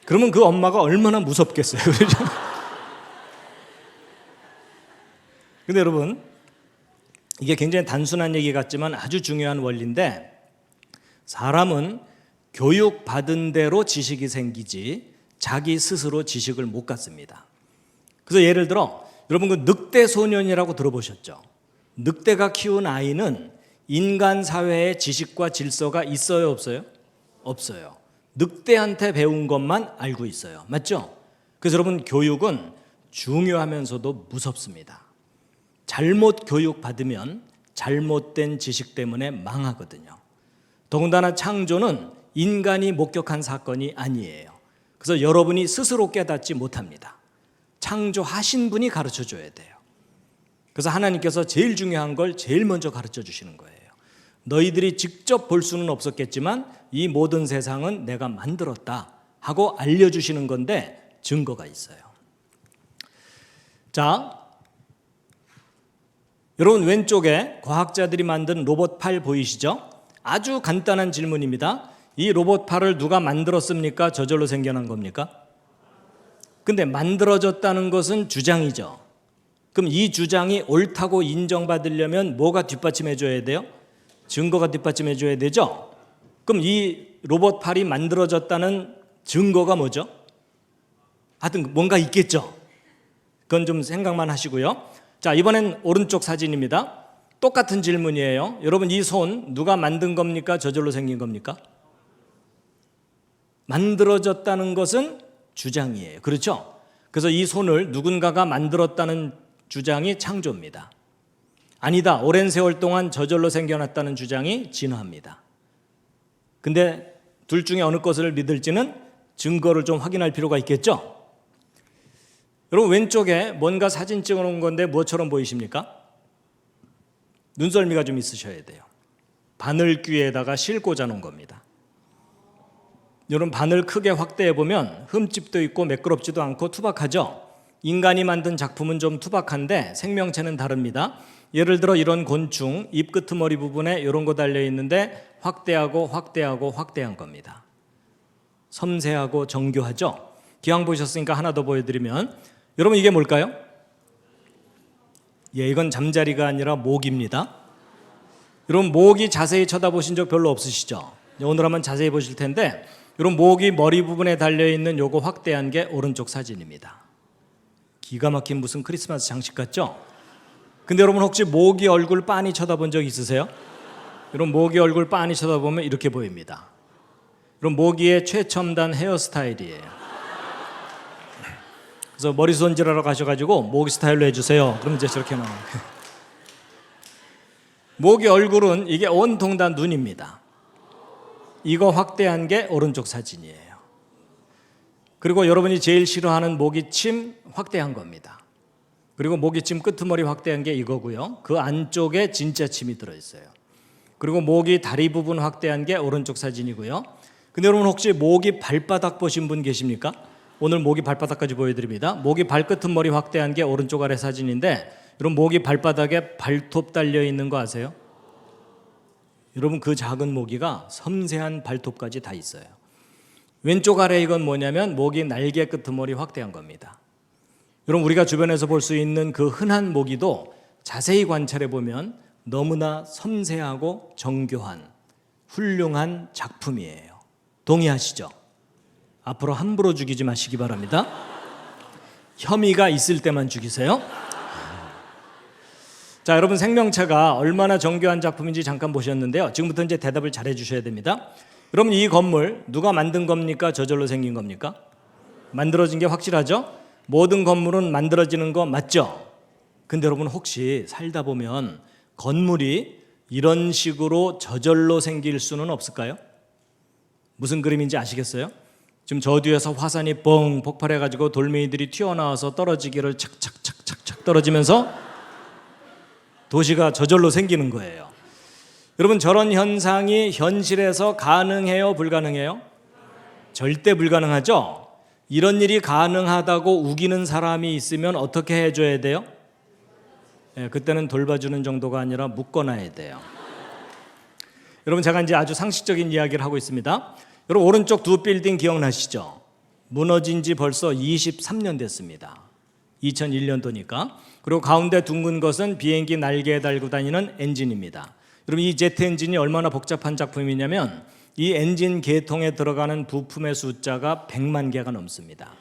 B: 그러면 그 엄마가 얼마나 무섭겠어요. 그렇죠? 근데 여러분, 이게 굉장히 단순한 얘기 같지만 아주 중요한 원리인데, 사람은 교육받은 대로 지식이 생기지 자기 스스로 지식을 못 갖습니다. 그래서 예를 들어 여러분, 그 늑대 소년이라고 들어보셨죠? 늑대가 키운 아이는 인간 사회의 지식과 질서가 있어요, 없어요? 없어요. 늑대한테 배운 것만 알고 있어요. 맞죠? 그래서 여러분, 교육은 중요하면서도 무섭습니다. 잘못 교육받으면 잘못된 지식 때문에 망하거든요. 더군다나 창조는 인간이 목격한 사건이 아니에요. 그래서 여러분이 스스로 깨닫지 못합니다. 창조하신 분이 가르쳐 줘야 돼요. 그래서 하나님께서 제일 중요한 걸 제일 먼저 가르쳐 주시는 거예요. 너희들이 직접 볼 수는 없었겠지만 이 모든 세상은 내가 만들었다 하고 알려주시는 건데 증거가 있어요. 자, 여러분 왼쪽에 과학자들이 만든 로봇 팔 보이시죠? 아주 간단한 질문입니다. 이 로봇 팔을 누가 만들었습니까? 저절로 생겨난 겁니까? 근데 만들어졌다는 것은 주장이죠. 그럼 이 주장이 옳다고 인정받으려면 뭐가 뒷받침해 줘야 돼요? 증거가 뒷받침해 줘야 되죠. 그럼 이 로봇 팔이 만들어졌다는 증거가 뭐죠? 하여튼 뭔가 있겠죠. 그건 좀 생각만 하시고요. 자, 이번엔 오른쪽 사진입니다. 똑같은 질문이에요. 여러분, 이 손 누가 만든 겁니까? 저절로 생긴 겁니까? 만들어졌다는 것은 주장이에요. 그렇죠? 그래서 이 손을 누군가가 만들었다는 주장이 창조입니다. 아니다, 오랜 세월 동안 저절로 생겨났다는 주장이 진화입니다. 근데 둘 중에 어느 것을 믿을지는 증거를 좀 확인할 필요가 있겠죠? 여러분, 왼쪽에 뭔가 사진 찍어 놓은 건데 뭐처럼 보이십니까? 눈썰미가 좀 있으셔야 돼요. 바늘귀에다가 실 꽂아 놓은 겁니다. 여러분, 바늘 크게 확대해 보면 흠집도 있고 매끄럽지도 않고 투박하죠? 인간이 만든 작품은 좀 투박한데 생명체는 다릅니다. 예를 들어 이런 곤충 입 끄트머리 부분에 이런 거 달려 있는데 확대하고 확대하고 확대한 겁니다. 섬세하고 정교하죠? 기왕 보셨으니까 하나 더 보여드리면, 여러분 이게 뭘까요? 예, 이건 잠자리가 아니라 모기입니다. 여러분, 모기 자세히 쳐다보신 적 별로 없으시죠? 오늘 한번 자세히 보실 텐데, 여러분 모기 머리 부분에 달려있는 요거 확대한 게 오른쪽 사진입니다. 기가 막힌 무슨 크리스마스 장식 같죠? 근데 여러분 혹시 모기 얼굴 빤히 쳐다본 적 있으세요? 여러분, 모기 얼굴 빤히 쳐다보면 이렇게 보입니다. 여러분, 모기의 최첨단 헤어스타일이에요. 그래서 머리 손질하러 가셔가지고 모기 스타일로 해주세요. 그럼 이제 저렇게 나와요. 모기 얼굴은 이게 온통 다 눈입니다. 이거 확대한 게 오른쪽 사진이에요. 그리고 여러분이 제일 싫어하는 모기침 확대한 겁니다. 그리고 모기침 끄트머리 확대한 게 이거고요. 그 안쪽에 진짜 침이 들어있어요. 그리고 모기 다리 부분 확대한 게 오른쪽 사진이고요. 근데 여러분 혹시 모기 발바닥 보신 분 계십니까? 오늘 모기 발바닥까지 보여드립니다. 모기 발끄트머리 확대한 게 오른쪽 아래 사진인데, 여러분 모기 발바닥에 발톱 달려있는 거 아세요? 여러분, 그 작은 모기가 섬세한 발톱까지 다 있어요. 왼쪽 아래 이건 뭐냐면 모기 날개 끄트머리 확대한 겁니다. 여러분, 우리가 주변에서 볼 수 있는 그 흔한 모기도 자세히 관찰해 보면 너무나 섬세하고 정교한 훌륭한 작품이에요. 동의하시죠? 앞으로 함부로 죽이지 마시기 바랍니다. 혐의가 있을 때만 죽이세요. 자, 여러분 생명체가 얼마나 정교한 작품인지 잠깐 보셨는데요. 지금부터 이제 대답을 잘해 주셔야 됩니다. 여러분 이 건물 누가 만든 겁니까? 저절로 생긴 겁니까? 만들어진 게 확실하죠? 모든 건물은 만들어지는 거 맞죠? 근데 여러분 혹시 살다 보면 건물이 이런 식으로 저절로 생길 수는 없을까요? 무슨 그림인지 아시겠어요? 지금 저 뒤에서 화산이 뻥 폭발해가지고 돌멩이들이 튀어나와서 떨어지기를 착착착착착 떨어지면서 도시가 저절로 생기는 거예요. 여러분 저런 현상이 현실에서 가능해요? 불가능해요? 절대 불가능하죠? 이런 일이 가능하다고 우기는 사람이 있으면 어떻게 해줘야 돼요? 그때는 돌봐주는 정도가 아니라 묶어놔야 돼요. 여러분 제가 이제 아주 상식적인 이야기를 하고 있습니다. 여러분 오른쪽 두 빌딩 기억나시죠? 무너진 지 벌써 23년 됐습니다. 2001년도니까. 그리고 가운데 둥근 것은 비행기 날개에 달고 다니는 엔진입니다. 여러분 이 제트 엔진이 얼마나 복잡한 작품이냐면 이 엔진 계통에 들어가는 부품의 숫자가 100만 개가 넘습니다.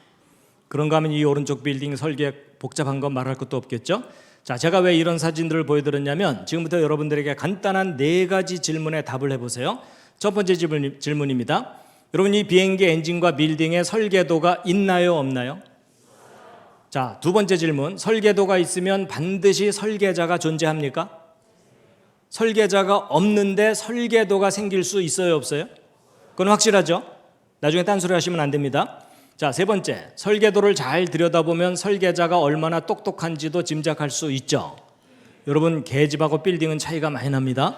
B: 그런가 하면 이 오른쪽 빌딩 설계 복잡한 건 말할 것도 없겠죠? 자, 제가 왜 이런 사진들을 보여드렸냐면 지금부터 여러분들에게 간단한 4가지 질문에 답을 해보세요. 첫 번째 질문입니다. 여러분 이 비행기 엔진과 빌딩의 설계도가 있나요? 없나요? 자, 두 번째 질문. 설계도가 있으면 반드시 설계자가 존재합니까? 설계자가 없는데 설계도가 생길 수 있어요? 없어요? 그건 확실하죠? 나중에 딴소리 하시면 안 됩니다. 자, 세 번째. 설계도를 잘 들여다보면 설계자가 얼마나 똑똑한지도 짐작할 수 있죠. 여러분 계집하고 빌딩은 차이가 많이 납니다.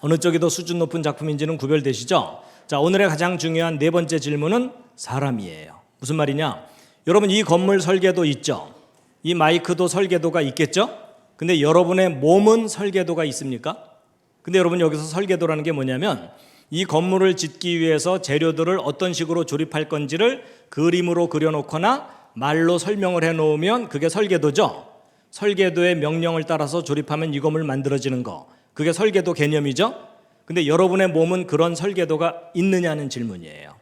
B: 어느 쪽이 더 수준 높은 작품인지는 구별되시죠? 자, 오늘의 가장 중요한 4번째 질문은 사람이에요. 무슨 말이냐? 여러분 이 건물 설계도 있죠? 이 마이크도 설계도가 있겠죠? 근데 여러분의 몸은 설계도가 있습니까? 근데 여러분 여기서 설계도라는 게 뭐냐면 이 건물을 짓기 위해서 재료들을 어떤 식으로 조립할 건지를 그림으로 그려놓거나 말로 설명을 해놓으면 그게 설계도죠. 설계도의 명령을 따라서 조립하면 이 건물 만들어지는 거, 그게 설계도 개념이죠. 근데 여러분의 몸은 그런 설계도가 있느냐는 질문이에요.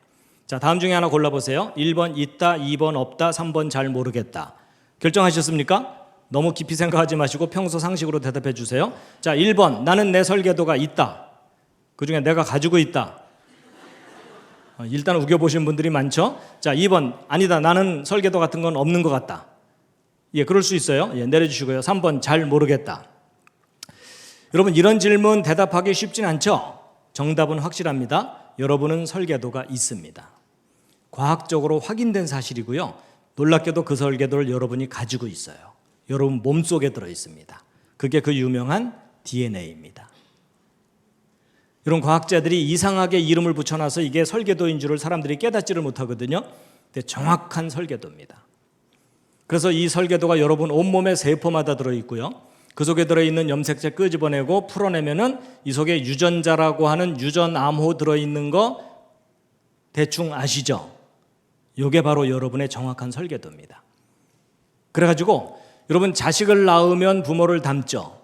B: 자, 다음 중에 하나 골라보세요. 1번 있다, 2번 없다, 3번 잘 모르겠다. 결정하셨습니까? 너무 깊이 생각하지 마시고 평소 상식으로 대답해 주세요. 자, 1번 나는 내 설계도가 있다. 그중에 내가 가지고 있다. 일단 우겨보신 분들이 많죠. 자, 2번 아니다, 나는 설계도 같은 건 없는 것 같다. 예, 그럴 수 있어요. 예, 내려주시고요. 3번 잘 모르겠다. 여러분 이런 질문 대답하기 쉽진 않죠. 정답은 확실합니다. 여러분은 설계도가 있습니다. 과학적으로 확인된 사실이고요. 놀랍게도 그 설계도를 여러분이 가지고 있어요. 여러분 몸속에 들어 있습니다. 그게 그 유명한 DNA입니다. 이런 과학자들이 이상하게 이름을 붙여놔서 이게 설계도인 줄을 사람들이 깨닫지를 못하거든요. 근데 정확한 설계도입니다. 그래서 이 설계도가 여러분 온몸의 세포마다 들어있고요. 그 속에 들어있는 염색체 끄집어내고 풀어내면은 이 속에 유전자라고 하는 유전암호 들어있는 거 대충 아시죠? 이게 바로 여러분의 정확한 설계도입니다. 그래가지고 여러분 자식을 낳으면 부모를 닮죠.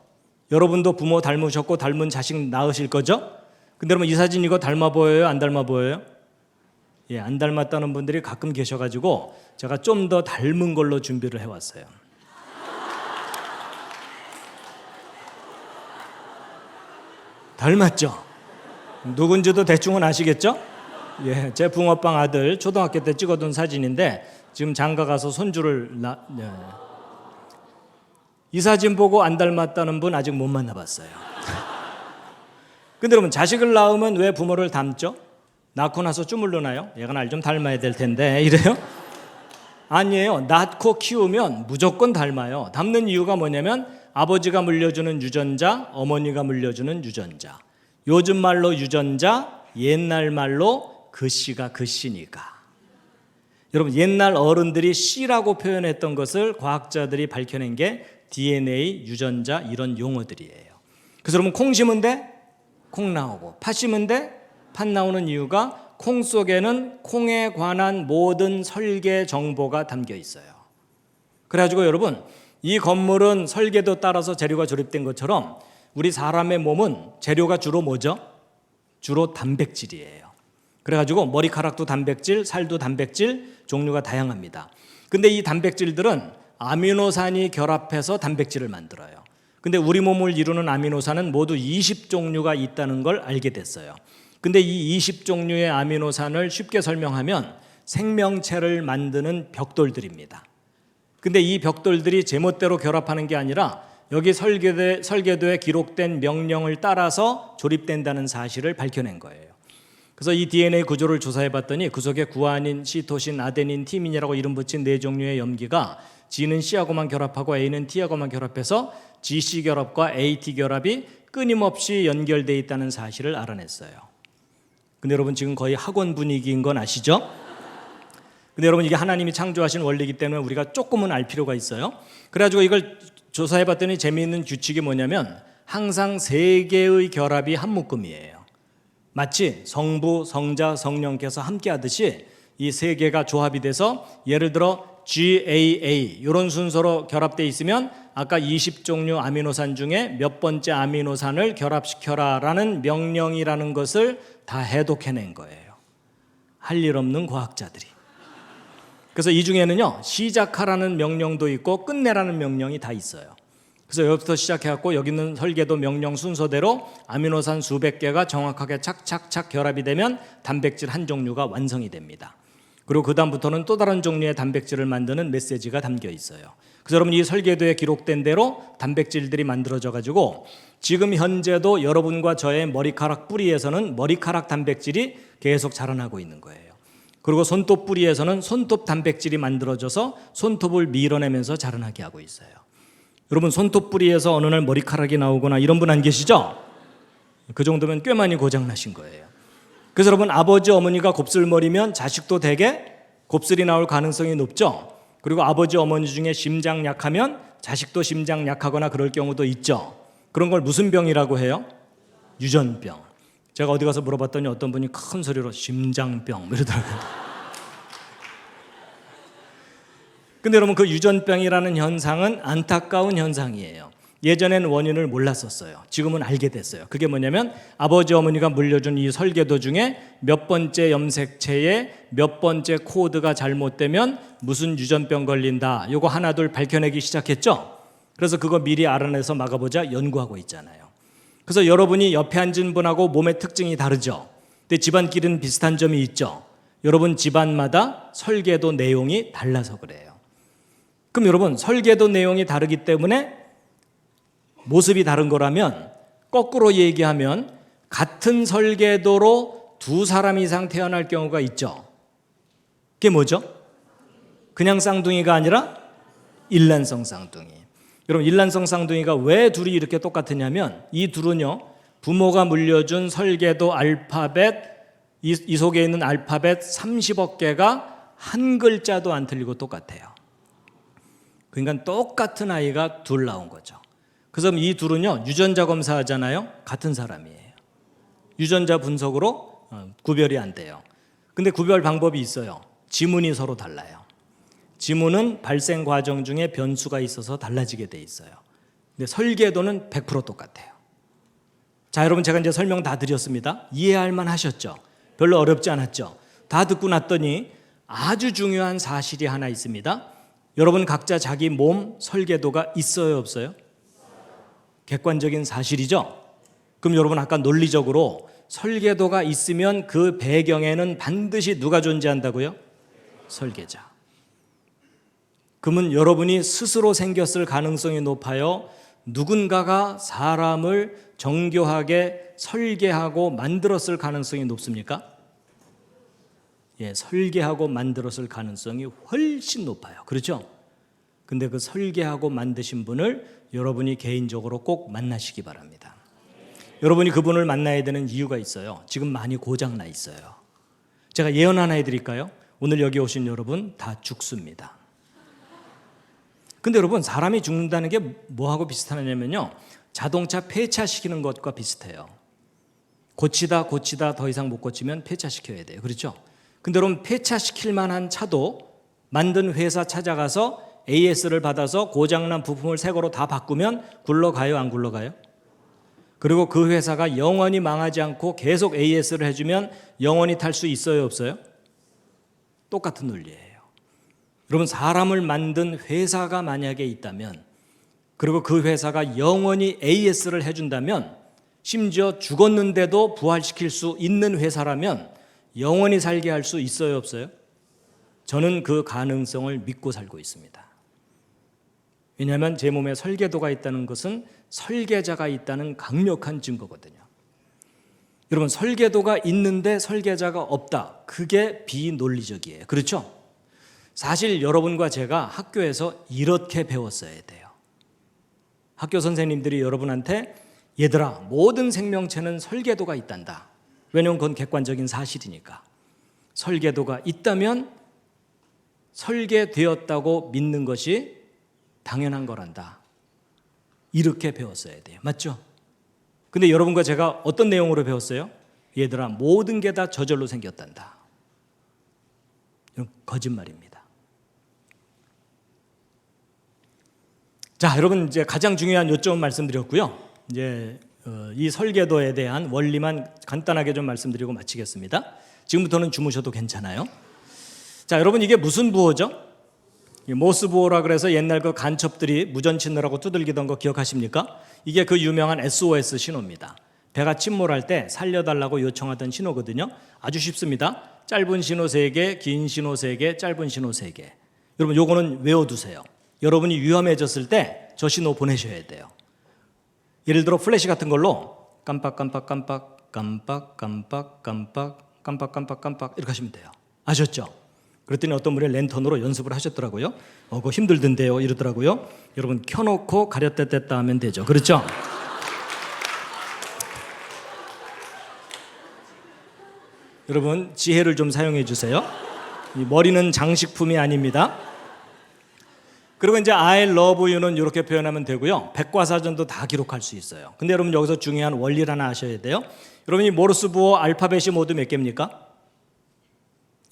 B: 여러분도 부모 닮으셨고 닮은 자식 낳으실 거죠? 근데 여러분 이 사진 이거 닮아 보여요? 안 닮아 보여요? 예, 안 닮았다는 분들이 가끔 계셔가지고 제가 좀 더 닮은 걸로 준비를 해왔어요. 닮았죠? 누군지도 대충은 아시겠죠? 예, 제 붕어빵 아들 초등학교 때 찍어둔 사진인데 지금 장가 가서 손주를 예. 이 사진 보고 안 닮았다는 분 아직 못 만나봤어요. 근데 여러분 자식을 낳으면 왜 부모를 닮죠? 낳고 나서 주물르나요? 얘가 날 좀 닮아야 될 텐데 이래요? 아니에요. 낳고 키우면 무조건 닮아요. 닮는 이유가 뭐냐면 아버지가 물려주는 유전자, 어머니가 물려주는 유전자. 요즘 말로 유전자, 옛날 말로 글씨가 글씨니까. 여러분 옛날 어른들이 씨라고 표현했던 것을 과학자들이 밝혀낸 게 DNA, 유전자 이런 용어들이에요. 그래서 여러분 콩 심은 데 콩 나오고 팥 심은 데 팥 나오는 이유가 콩 속에는 콩에 관한 모든 설계 정보가 담겨 있어요. 그래가지고 여러분 이 건물은 설계도 따라서 재료가 조립된 것처럼 우리 사람의 몸은 재료가 주로 뭐죠? 주로 단백질이에요. 그래가지고 머리카락도 단백질, 살도 단백질, 종류가 다양합니다. 근데 이 단백질들은 아미노산이 결합해서 단백질을 만들어요. 근데 우리 몸을 이루는 아미노산은 모두 20종류가 있다는 걸 알게 됐어요. 근데 이 20종류의 아미노산을 쉽게 설명하면 생명체를 만드는 벽돌들입니다. 근데 이 벽돌들이 제멋대로 결합하는 게 아니라 여기 설계도에 기록된 명령을 따라서 조립된다는 사실을 밝혀낸 거예요. 그래서 이 DNA 구조를 조사해 봤더니 그 속에 구아닌, 시토신, 아데닌, 티민이라고 이름 붙인 네 종류의 염기가 G는 C하고만 결합하고 A는 T하고만 결합해서 GC 결합과 AT 결합이 끊임없이 연결되어 있다는 사실을 알아냈어요. 근데 여러분 지금 거의 학원 분위기인 건 아시죠? 근데 여러분 이게 하나님이 창조하신 원리이기 때문에 우리가 조금은 알 필요가 있어요. 그래가지고 이걸 조사해 봤더니 재미있는 규칙이 뭐냐면 항상 세 개의 결합이 한 묶음이에요. 마치 성부, 성자, 성령께서 함께 하듯이 이 세 개가 조합이 돼서 예를 들어 GAA 이런 순서로 결합되어 있으면 아까 20종류 아미노산 중에 몇 번째 아미노산을 결합시켜라 라는 명령이라는 것을 다 해독해낸 거예요. 할 일 없는 과학자들이. 그래서 이 중에는요 시작하라는 명령도 있고 끝내라는 명령이 다 있어요. 그래서 여기부터 시작해갖고 여기 있는 설계도 명령 순서대로 아미노산 수백 개가 정확하게 착착착 결합이 되면 단백질 한 종류가 완성이 됩니다. 그리고 그 다음부터는 또 다른 종류의 단백질을 만드는 메시지가 담겨 있어요. 그래서 여러분 이 설계도에 기록된 대로 단백질들이 만들어져 가지고 지금 현재도 여러분과 저의 머리카락 뿌리에서는 머리카락 단백질이 계속 자라나고 있는 거예요. 그리고 손톱 뿌리에서는 손톱 단백질이 만들어져서 손톱을 밀어내면서 자라나게 하고 있어요. 여러분 손톱 뿌리에서 어느 날 머리카락이 나오거나 이런 분 안 계시죠? 그 정도면 꽤 많이 고장나신 거예요. 그래서 여러분 아버지 어머니가 곱슬머리면 자식도 되게 곱슬이 나올 가능성이 높죠. 그리고 아버지 어머니 중에 심장 약하면 자식도 심장 약하거나 그럴 경우도 있죠. 그런 걸 무슨 병이라고 해요? 유전병. 제가 어디 가서 물어봤더니 어떤 분이 큰 소리로 심장병 이러더라고요. 근데 여러분 그 유전병이라는 현상은 안타까운 현상이에요. 예전엔 원인을 몰랐었어요. 지금은 알게 됐어요. 그게 뭐냐면 아버지 어머니가 물려준 이 설계도 중에 몇 번째 염색체에 몇 번째 코드가 잘못되면 무슨 유전병 걸린다. 요거 하나둘 밝혀내기 시작했죠. 그래서 그거 미리 알아내서 막아보자 연구하고 있잖아요. 그래서 여러분이 옆에 앉은 분하고 몸의 특징이 다르죠. 근데 집안끼리는 비슷한 점이 있죠. 여러분 집안마다 설계도 내용이 달라서 그래요. 그럼 여러분 설계도 내용이 다르기 때문에 모습이 다른 거라면 거꾸로 얘기하면 같은 설계도로 두 사람 이상 태어날 경우가 있죠. 그게 뭐죠? 그냥 쌍둥이가 아니라 일란성 쌍둥이. 여러분 일란성 쌍둥이가 왜 둘이 이렇게 똑같으냐면 이 둘은요 부모가 물려준 설계도 알파벳 이 속에 있는 알파벳 30억 개가 한 글자도 안 틀리고 똑같아요. 그러니까 똑같은 아이가 둘 나온 거죠. 그래서 이 둘은요 유전자 검사하잖아요. 같은 사람이에요. 유전자 분석으로 구별이 안 돼요. 근데 구별 방법이 있어요. 지문이 서로 달라요. 지문은 발생 과정 중에 변수가 있어서 달라지게 돼 있어요. 근데 설계도는 100% 똑같아요. 자, 여러분 제가 이제 설명 다 드렸습니다. 이해할 만 하셨죠? 별로 어렵지 않았죠? 다 듣고 났더니 아주 중요한 사실이 하나 있습니다. 여러분 각자 자기 몸 설계도가 있어요, 없어요? 객관적인 사실이죠. 그럼 여러분 아까 논리적으로 설계도가 있으면 그 배경에는 반드시 누가 존재한다고요? 설계자. 그러면 여러분이 스스로 생겼을 가능성이 높아요. 누군가가 사람을 정교하게 설계하고 만들었을 가능성이 높습니까? 예, 설계하고 만들었을 가능성이 훨씬 높아요. 그렇죠? 근데 그 설계하고 만드신 분을 여러분이 개인적으로 꼭 만나시기 바랍니다. 여러분이 그분을 만나야 되는 이유가 있어요. 지금 많이 고장나 있어요. 제가 예언 하나 해드릴까요? 오늘 여기 오신 여러분 다 죽습니다. 근데 여러분 사람이 죽는다는 게 뭐하고 비슷하냐면요. 자동차 폐차시키는 것과 비슷해요. 고치다 더 이상 못 고치면 폐차시켜야 돼요. 그렇죠? 근데 여러분 폐차시킬 만한 차도 만든 회사 찾아가서 AS를 받아서 고장난 부품을 새 거로 다 바꾸면 굴러가요, 안 굴러가요? 그리고 그 회사가 영원히 망하지 않고 계속 AS를 해주면 영원히 탈 수 있어요, 없어요? 똑같은 논리예요. 여러분, 사람을 만든 회사가 만약에 있다면, 그리고 그 회사가 영원히 AS를 해준다면, 심지어 죽었는데도 부활시킬 수 있는 회사라면 영원히 살게 할 수 있어요, 없어요? 저는 그 가능성을 믿고 살고 있습니다. 왜냐하면 제 몸에 설계도가 있다는 것은 설계자가 있다는 강력한 증거거든요. 여러분, 설계도가 있는데 설계자가 없다. 그게 비논리적이에요. 그렇죠? 사실 여러분과 제가 학교에서 이렇게 배웠어야 돼요. 학교 선생님들이 여러분한테 얘들아, 모든 생명체는 설계도가 있단다. 왜냐하면 그건 객관적인 사실이니까. 설계도가 있다면 설계되었다고 믿는 것이 당연한 거란다. 이렇게 배웠어야 돼요. 맞죠? 근데 여러분과 제가 어떤 내용으로 배웠어요? 얘들아, 모든 게 다 저절로 생겼단다. 이건 거짓말입니다. 자, 여러분, 이제 가장 중요한 요점은 말씀드렸고요. 이제 이 설계도에 대한 원리만 간단하게 좀 말씀드리고 마치겠습니다. 지금부터는 주무셔도 괜찮아요. 자, 여러분, 이게 무슨 부호죠? 모스 부호라 그래서 옛날 그 간첩들이 무전 치느라고 두들기던 거 기억하십니까? 이게 그 유명한 SOS 신호입니다. 배가 침몰할 때 살려달라고 요청하던 신호거든요. 아주 쉽습니다. 짧은 신호 3개, 긴 신호 3개, 짧은 신호 3개. 여러분, 요거는 외워두세요. 여러분이 위험해졌을 때 저 신호 보내셔야 돼요. 예를 들어 플래시 같은 걸로 깜빡깜빡깜빡 깜빡깜빡 깜빡 깜빡깜빡 깜빡 이렇게 하시면 돼요. 아셨죠? 그랬더니 어떤 분이 랜턴으로 연습을 하셨더라고요. 그거 힘들던데요 이러더라고요. 여러분, 켜놓고 가렸다 뗐다 하면 되죠. 그렇죠? 여러분, 지혜를 좀 사용해 주세요. 이 머리는 장식품이 아닙니다. 그리고 이제 I love you는 이렇게 표현하면 되고요. 백과사전도 다 기록할 수 있어요. 근데 여러분, 여기서 중요한 원리를 하나 아셔야 돼요. 여러분, 이 모르스 부호 알파벳이 모두 몇 개입니까?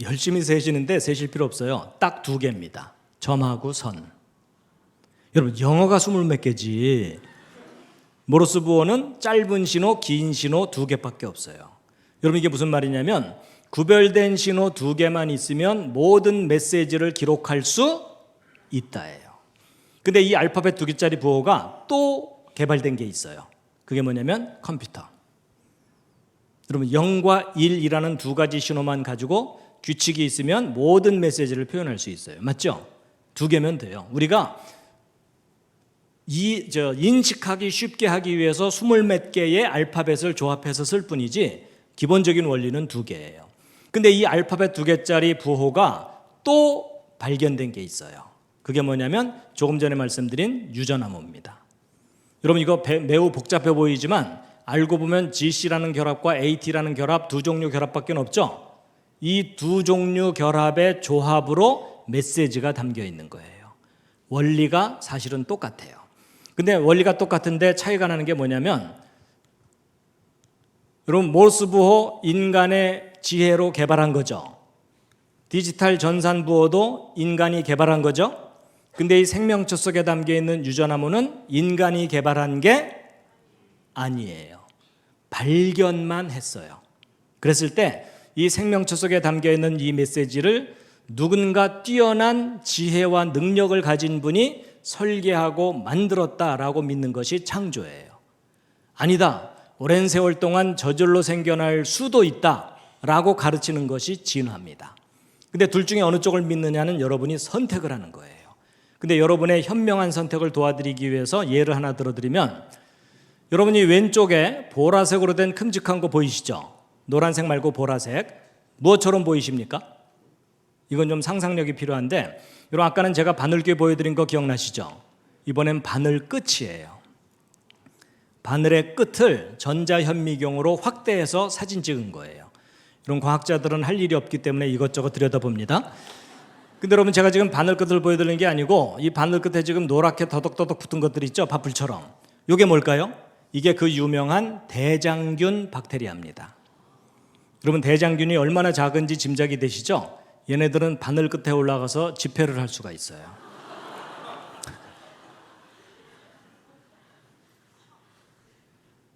B: 열심히 세시는데 세실 필요 없어요. 딱 2개입니다. 점하고 선. 여러분, 영어가 20 몇 개지. 모르스 부호는 짧은 신호, 긴 신호 2개밖에 없어요. 여러분, 이게 무슨 말이냐면 구별된 신호 2개만 있으면 모든 메시지를 기록할 수 있다예요. 근데 이 알파벳 2개짜리 부호가 또 개발된 게 있어요. 그게 뭐냐면 컴퓨터. 여러분, 0과 1이라는 2가지 신호만 가지고 규칙이 있으면 모든 메시지를 표현할 수 있어요. 맞죠? 2개면 돼요. 우리가 인식하기 쉽게 하기 위해서 20 몇 개의 알파벳을 조합해서 쓸 뿐이지 기본적인 원리는 2개예요. 근데 이 알파벳 2개짜리 부호가 또 발견된 게 있어요. 그게 뭐냐면 조금 전에 말씀드린 유전암호입니다. 여러분, 이거 매우 복잡해 보이지만 알고 보면 GC라는 결합과 AT라는 결합, 2종류 결합밖에 없죠. 이 2종류 결합의 조합으로 메시지가 담겨 있는 거예요. 원리가 사실은 똑같아요. 근데 원리가 똑같은데 차이가 나는 게 뭐냐면, 여러분, 모르스 부호 인간의 지혜로 개발한 거죠. 디지털 전산 부호도 인간이 개발한 거죠. 근데 이 생명체 속에 담겨 있는 유전암호는 인간이 개발한 게 아니에요. 발견만 했어요. 그랬을 때 이 생명체 속에 담겨 있는 이 메시지를 누군가 뛰어난 지혜와 능력을 가진 분이 설계하고 만들었다라고 믿는 것이 창조예요. 아니다, 오랜 세월 동안 저절로 생겨날 수도 있다라고 가르치는 것이 진화입니다. 근데 둘 중에 어느 쪽을 믿느냐는 여러분이 선택을 하는 거예요. 근데 여러분의 현명한 선택을 도와드리기 위해서 예를 하나 들어드리면, 여러분이 왼쪽에 보라색으로 된 큼직한 거 보이시죠? 노란색 말고 보라색. 무엇처럼 보이십니까? 이건 좀 상상력이 필요한데, 여러분, 아까는 제가 바늘귀 보여드린 거 기억나시죠? 이번엔 바늘 끝이에요. 바늘의 끝을 전자현미경으로 확대해서 사진 찍은 거예요. 이런 과학자들은 할 일이 없기 때문에 이것저것 들여다봅니다. 근데 여러분, 제가 지금 바늘 끝을 보여드리는 게 아니고 이 바늘 끝에 지금 노랗게 더덕더덕 붙은 것들 있죠? 밥풀처럼. 이게 뭘까요? 이게 그 유명한 대장균 박테리아입니다. 여러분, 대장균이 얼마나 작은지 짐작이 되시죠? 얘네들은 바늘 끝에 올라가서 집회를 할 수가 있어요.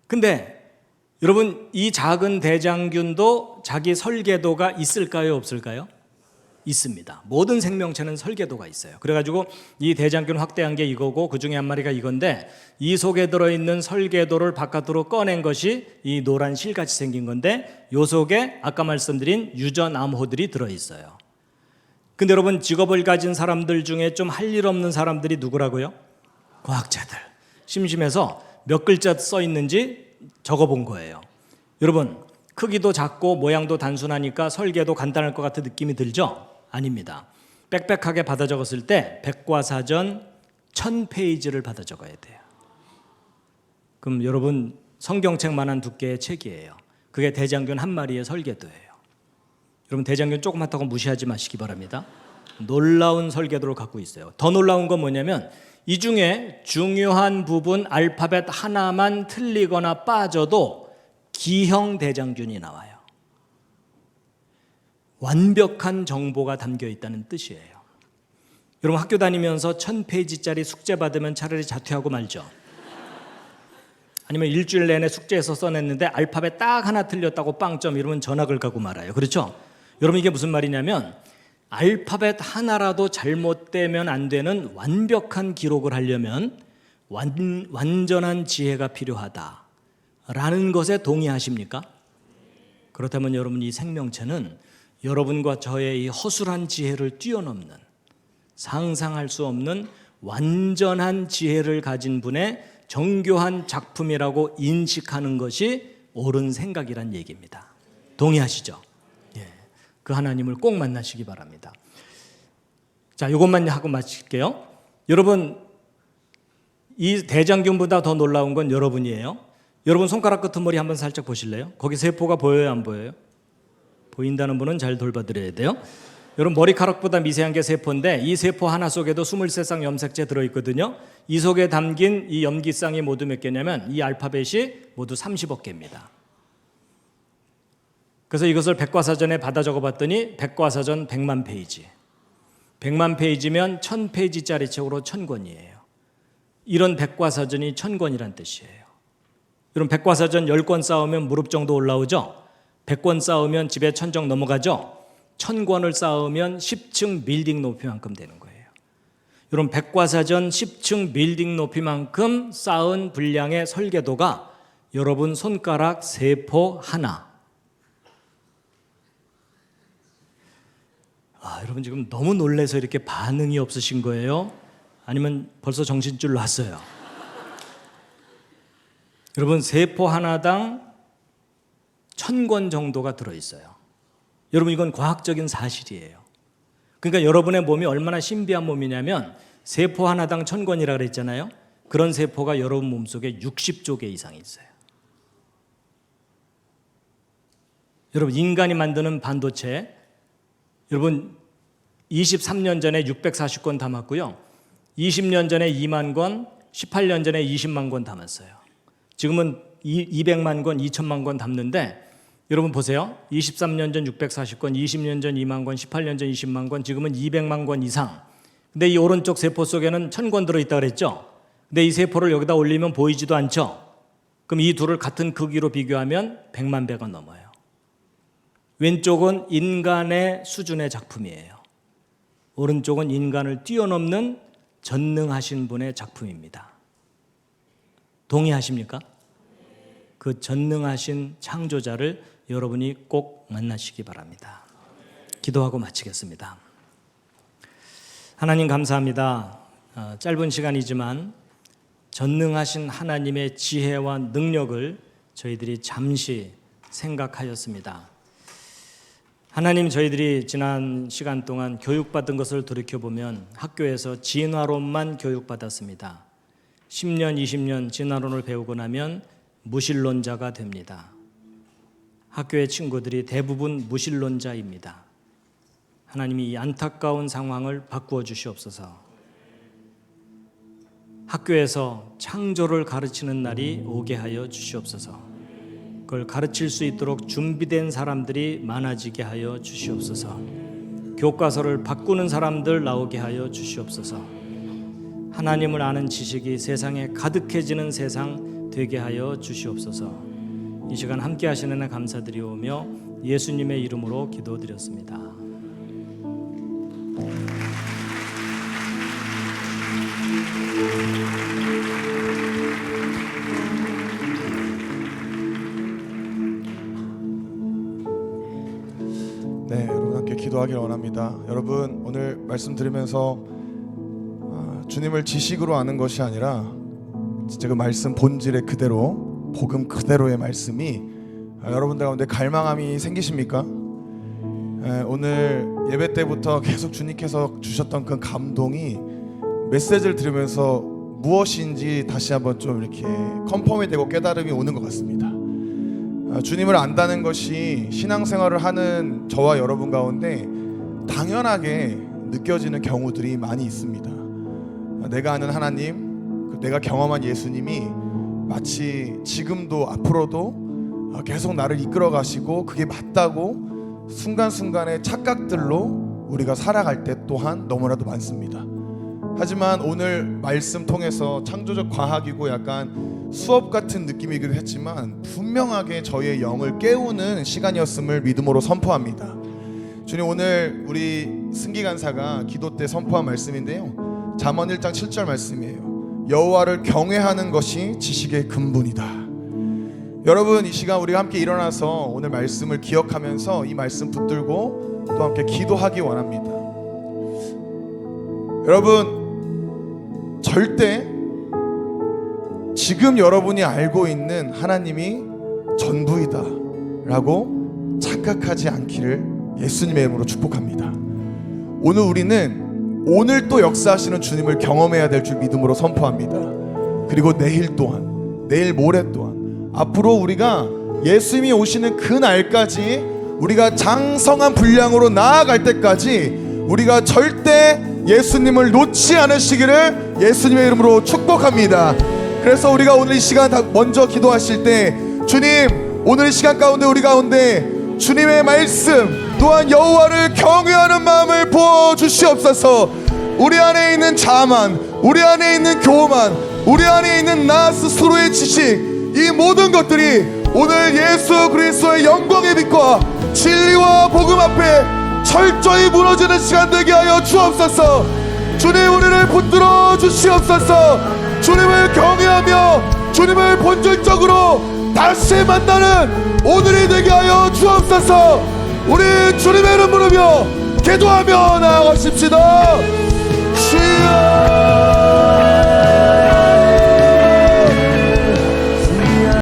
B: 근데 여러분, 이 작은 대장균도 자기 설계도가 있을까요, 없을까요? 있습니다. 모든 생명체는 설계도가 있어요. 그래가지고 이 대장균 확대한 게 이거고 그 중에 한 마리가 이건데, 이 속에 들어있는 설계도를 바깥으로 꺼낸 것이 이 노란 실같이 생긴 건데, 요 속에 아까 말씀드린 유전암호들이 들어있어요. 근데 여러분, 직업을 가진 사람들 중에 좀 할 일 없는 사람들이 누구라고요? 과학자들. 심심해서 몇 글자 써 있는지 적어본 거예요. 여러분, 크기도 작고 모양도 단순하니까 설계도 간단할 것 같은 느낌이 들죠? 아닙니다. 빽빽하게 받아 적었을 때 백과사전 1000페이지를 받아 적어야 돼요. 그럼 여러분, 성경책만한 두께의 책이에요. 그게 대장균 한 마리의 설계도예요. 여러분, 대장균 조그맣다고 무시하지 마시기 바랍니다. 놀라운 설계도를 갖고 있어요. 더 놀라운 건 뭐냐면, 이 중에 중요한 부분 알파벳 하나만 틀리거나 빠져도 기형 대장균이 나와요. 완벽한 정보가 담겨 있다는 뜻이에요. 여러분, 학교 다니면서 1000페이지짜리 숙제 받으면 차라리 자퇴하고 말죠. 아니면 일주일 내내 숙제에서 써냈는데 알파벳 딱 하나 틀렸다고 빵점 이러면 전학을 가고 말아요. 그렇죠? 여러분, 이게 무슨 말이냐면, 알파벳 하나라도 잘못되면 안 되는 완벽한 기록을 하려면 완전한 지혜가 필요하다라는 것에 동의하십니까? 그렇다면 여러분, 이 생명체는 여러분과 저의 이 허술한 지혜를 뛰어넘는, 상상할 수 없는 완전한 지혜를 가진 분의 정교한 작품이라고 인식하는 것이 옳은 생각이란 얘기입니다. 동의하시죠? 예, 그 하나님을 꼭 만나시기 바랍니다. 자, 이것만 하고 마칠게요. 여러분, 이 대장균보다 더 놀라운 건 여러분이에요. 여러분, 손가락 끝머리 한번 살짝 보실래요? 거기 세포가 보여요, 안 보여요? 보인다는 분은 잘 돌봐드려야 돼요. 여러분, 머리카락보다 미세한 게 세포인데, 이 세포 하나 속에도 23쌍 염색체 들어있거든요. 이 속에 담긴 이 염기쌍이 모두 몇 개냐면, 이 알파벳이 모두 30억 개입니다. 그래서 이것을 백과사전에 받아 적어봤더니 백과사전 100만 페이지. 100만 페이지면 1000페이지짜리 책으로 1000권이에요. 이런 백과사전이 1000권이란 뜻이에요. 여러분, 백과사전 10권 쌓으면 무릎 정도 올라오죠? 100권 쌓으면 집에 천정 넘어가죠? 1000권을 쌓으면 10층 빌딩 높이만큼 되는 거예요. 여러분, 백과사전 10층 빌딩 높이만큼 쌓은 분량의 설계도가 여러분 손가락 세포 하나. 여러분, 지금 너무 놀라서 이렇게 반응이 없으신 거예요? 아니면 벌써 정신줄 놨어요? 여러분, 세포 하나당 1000권 정도가 들어있어요. 여러분, 이건 과학적인 사실이에요. 그러니까 여러분의 몸이 얼마나 신비한 몸이냐면, 세포 하나당 1000권이라 그랬잖아요. 그런 세포가 여러분 몸속에 60조 개 이상이 있어요. 여러분, 인간이 만드는 반도체, 여러분 23년 전에 640권 담았고요. 20년 전에 2만 권, 18년 전에 20만 권 담았어요. 지금은 200만 권, 2천만 권 담는데, 여러분 보세요. 23년 전 640권, 20년 전 2만 권, 18년 전 20만 권, 지금은 200만 권 이상. 근데 이 오른쪽 세포 속에는 1000권 들어있다 그랬죠? 근데 이 세포를 여기다 올리면 보이지도 않죠? 그럼 이 둘을 같은 크기로 비교하면 100만 배가 넘어요. 왼쪽은 인간의 수준의 작품이에요. 오른쪽은 인간을 뛰어넘는 전능하신 분의 작품입니다. 동의하십니까? 그 전능하신 창조자를 여러분이 꼭 만나시기 바랍니다. 기도하고 마치겠습니다. 하나님, 감사합니다. 짧은 시간이지만 전능하신 하나님의 지혜와 능력을 저희들이 잠시 생각하였습니다. 하나님, 저희들이 지난 시간 동안 교육받은 것을 돌이켜보면 학교에서 진화론만 교육받았습니다. 10년, 20년 진화론을 배우고 나면 무신론자가 됩니다. 학교의 친구들이 대부분 무신론자입니다. 하나님이 이 안타까운 상황을 바꾸어 주시옵소서. 학교에서 창조를 가르치는 날이 오게 하여 주시옵소서. 그걸 가르칠 수 있도록 준비된 사람들이 많아지게 하여 주시옵소서. 교과서를 바꾸는 사람들 나오게 하여 주시옵소서. 하나님을 아는 지식이 세상에 가득해지는 세상 되게 하여 주시옵소서. 이 시간 함께 하시는 한 감사드리오며 예수님의 이름으로 기도드렸습니다.
C: 네, 여러분 함께 기도하길 원합니다. 여러분 오늘 말씀 들으면서 주님을 지식으로 아는 것이 아니라 진짜 그 말씀 본질의 그대로, 복음 그대로의 말씀이 여러분들 가운데 갈망함이 생기십니까? 오늘 예배 때부터 계속 주님께서 주셨던 그 감동이 메시지를 들으면서 무엇인지 다시 한번 좀 이렇게 컨펌이 되고 깨달음이 오는 것 같습니다. 주님을 안다는 것이 신앙생활을 하는 저와 여러분 가운데 당연하게 느껴지는 경우들이 많이 있습니다. 내가 아는 하나님, 내가 경험한 예수님이 마치 지금도 앞으로도 계속 나를 이끌어 가시고 그게 맞다고 순간순간의 착각들로 우리가 살아갈 때 또한 너무나도 많습니다. 하지만 오늘 말씀 통해서 창조적 과학이고 약간 수업 같은 느낌이기도 했지만 분명하게 저의 영을 깨우는 시간이었음을 믿음으로 선포합니다. 주님, 오늘 우리 승기 간사가 기도 때 선포한 말씀인데요, 잠언 1장 7절 말씀이에요. 여호와를 경외하는 것이 지식의 근본이다. 여러분, 이 시간 우리가 함께 일어나서 오늘 말씀을 기억하면서 이 말씀 붙들고 또 함께 기도하기 원합니다. 여러분, 절대 지금 여러분이 알고 있는 하나님이 전부이다 라고 착각하지 않기를 예수님의 이름으로 축복합니다. 오늘 우리는 오늘 또 역사하시는 주님을 경험해야 될 줄 믿음으로 선포합니다. 그리고 내일 또한, 내일 모레 또한, 앞으로 우리가 예수님이 오시는 그 날까지, 우리가 장성한 분량으로 나아갈 때까지 우리가 절대 예수님을 놓지 않으시기를 예수님의 이름으로 축복합니다. 그래서 우리가 오늘 이 시간 먼저 기도하실 때, 주님, 오늘 이 시간 가운데 우리 가운데 주님의 말씀 또한 여호와를 경외하는 마음을 부어주시옵소서. 우리 안에 있는 자만, 우리 안에 있는 교만, 우리 안에 있는 나 스스로의 지식, 이 모든 것들이 오늘 예수 그리스도의 영광의 빛과 진리와 복음 앞에 철저히 무너지는 시간 되게 하여 주옵소서. 주님, 우리를 붙들어 주시옵소서. 주님을 경외하며 주님을 본질적으로 다시 만나는 오늘이 되게 하여 주옵소서. 우리 주님의 이름 부르며 기도하며 나아가십시다. 주여.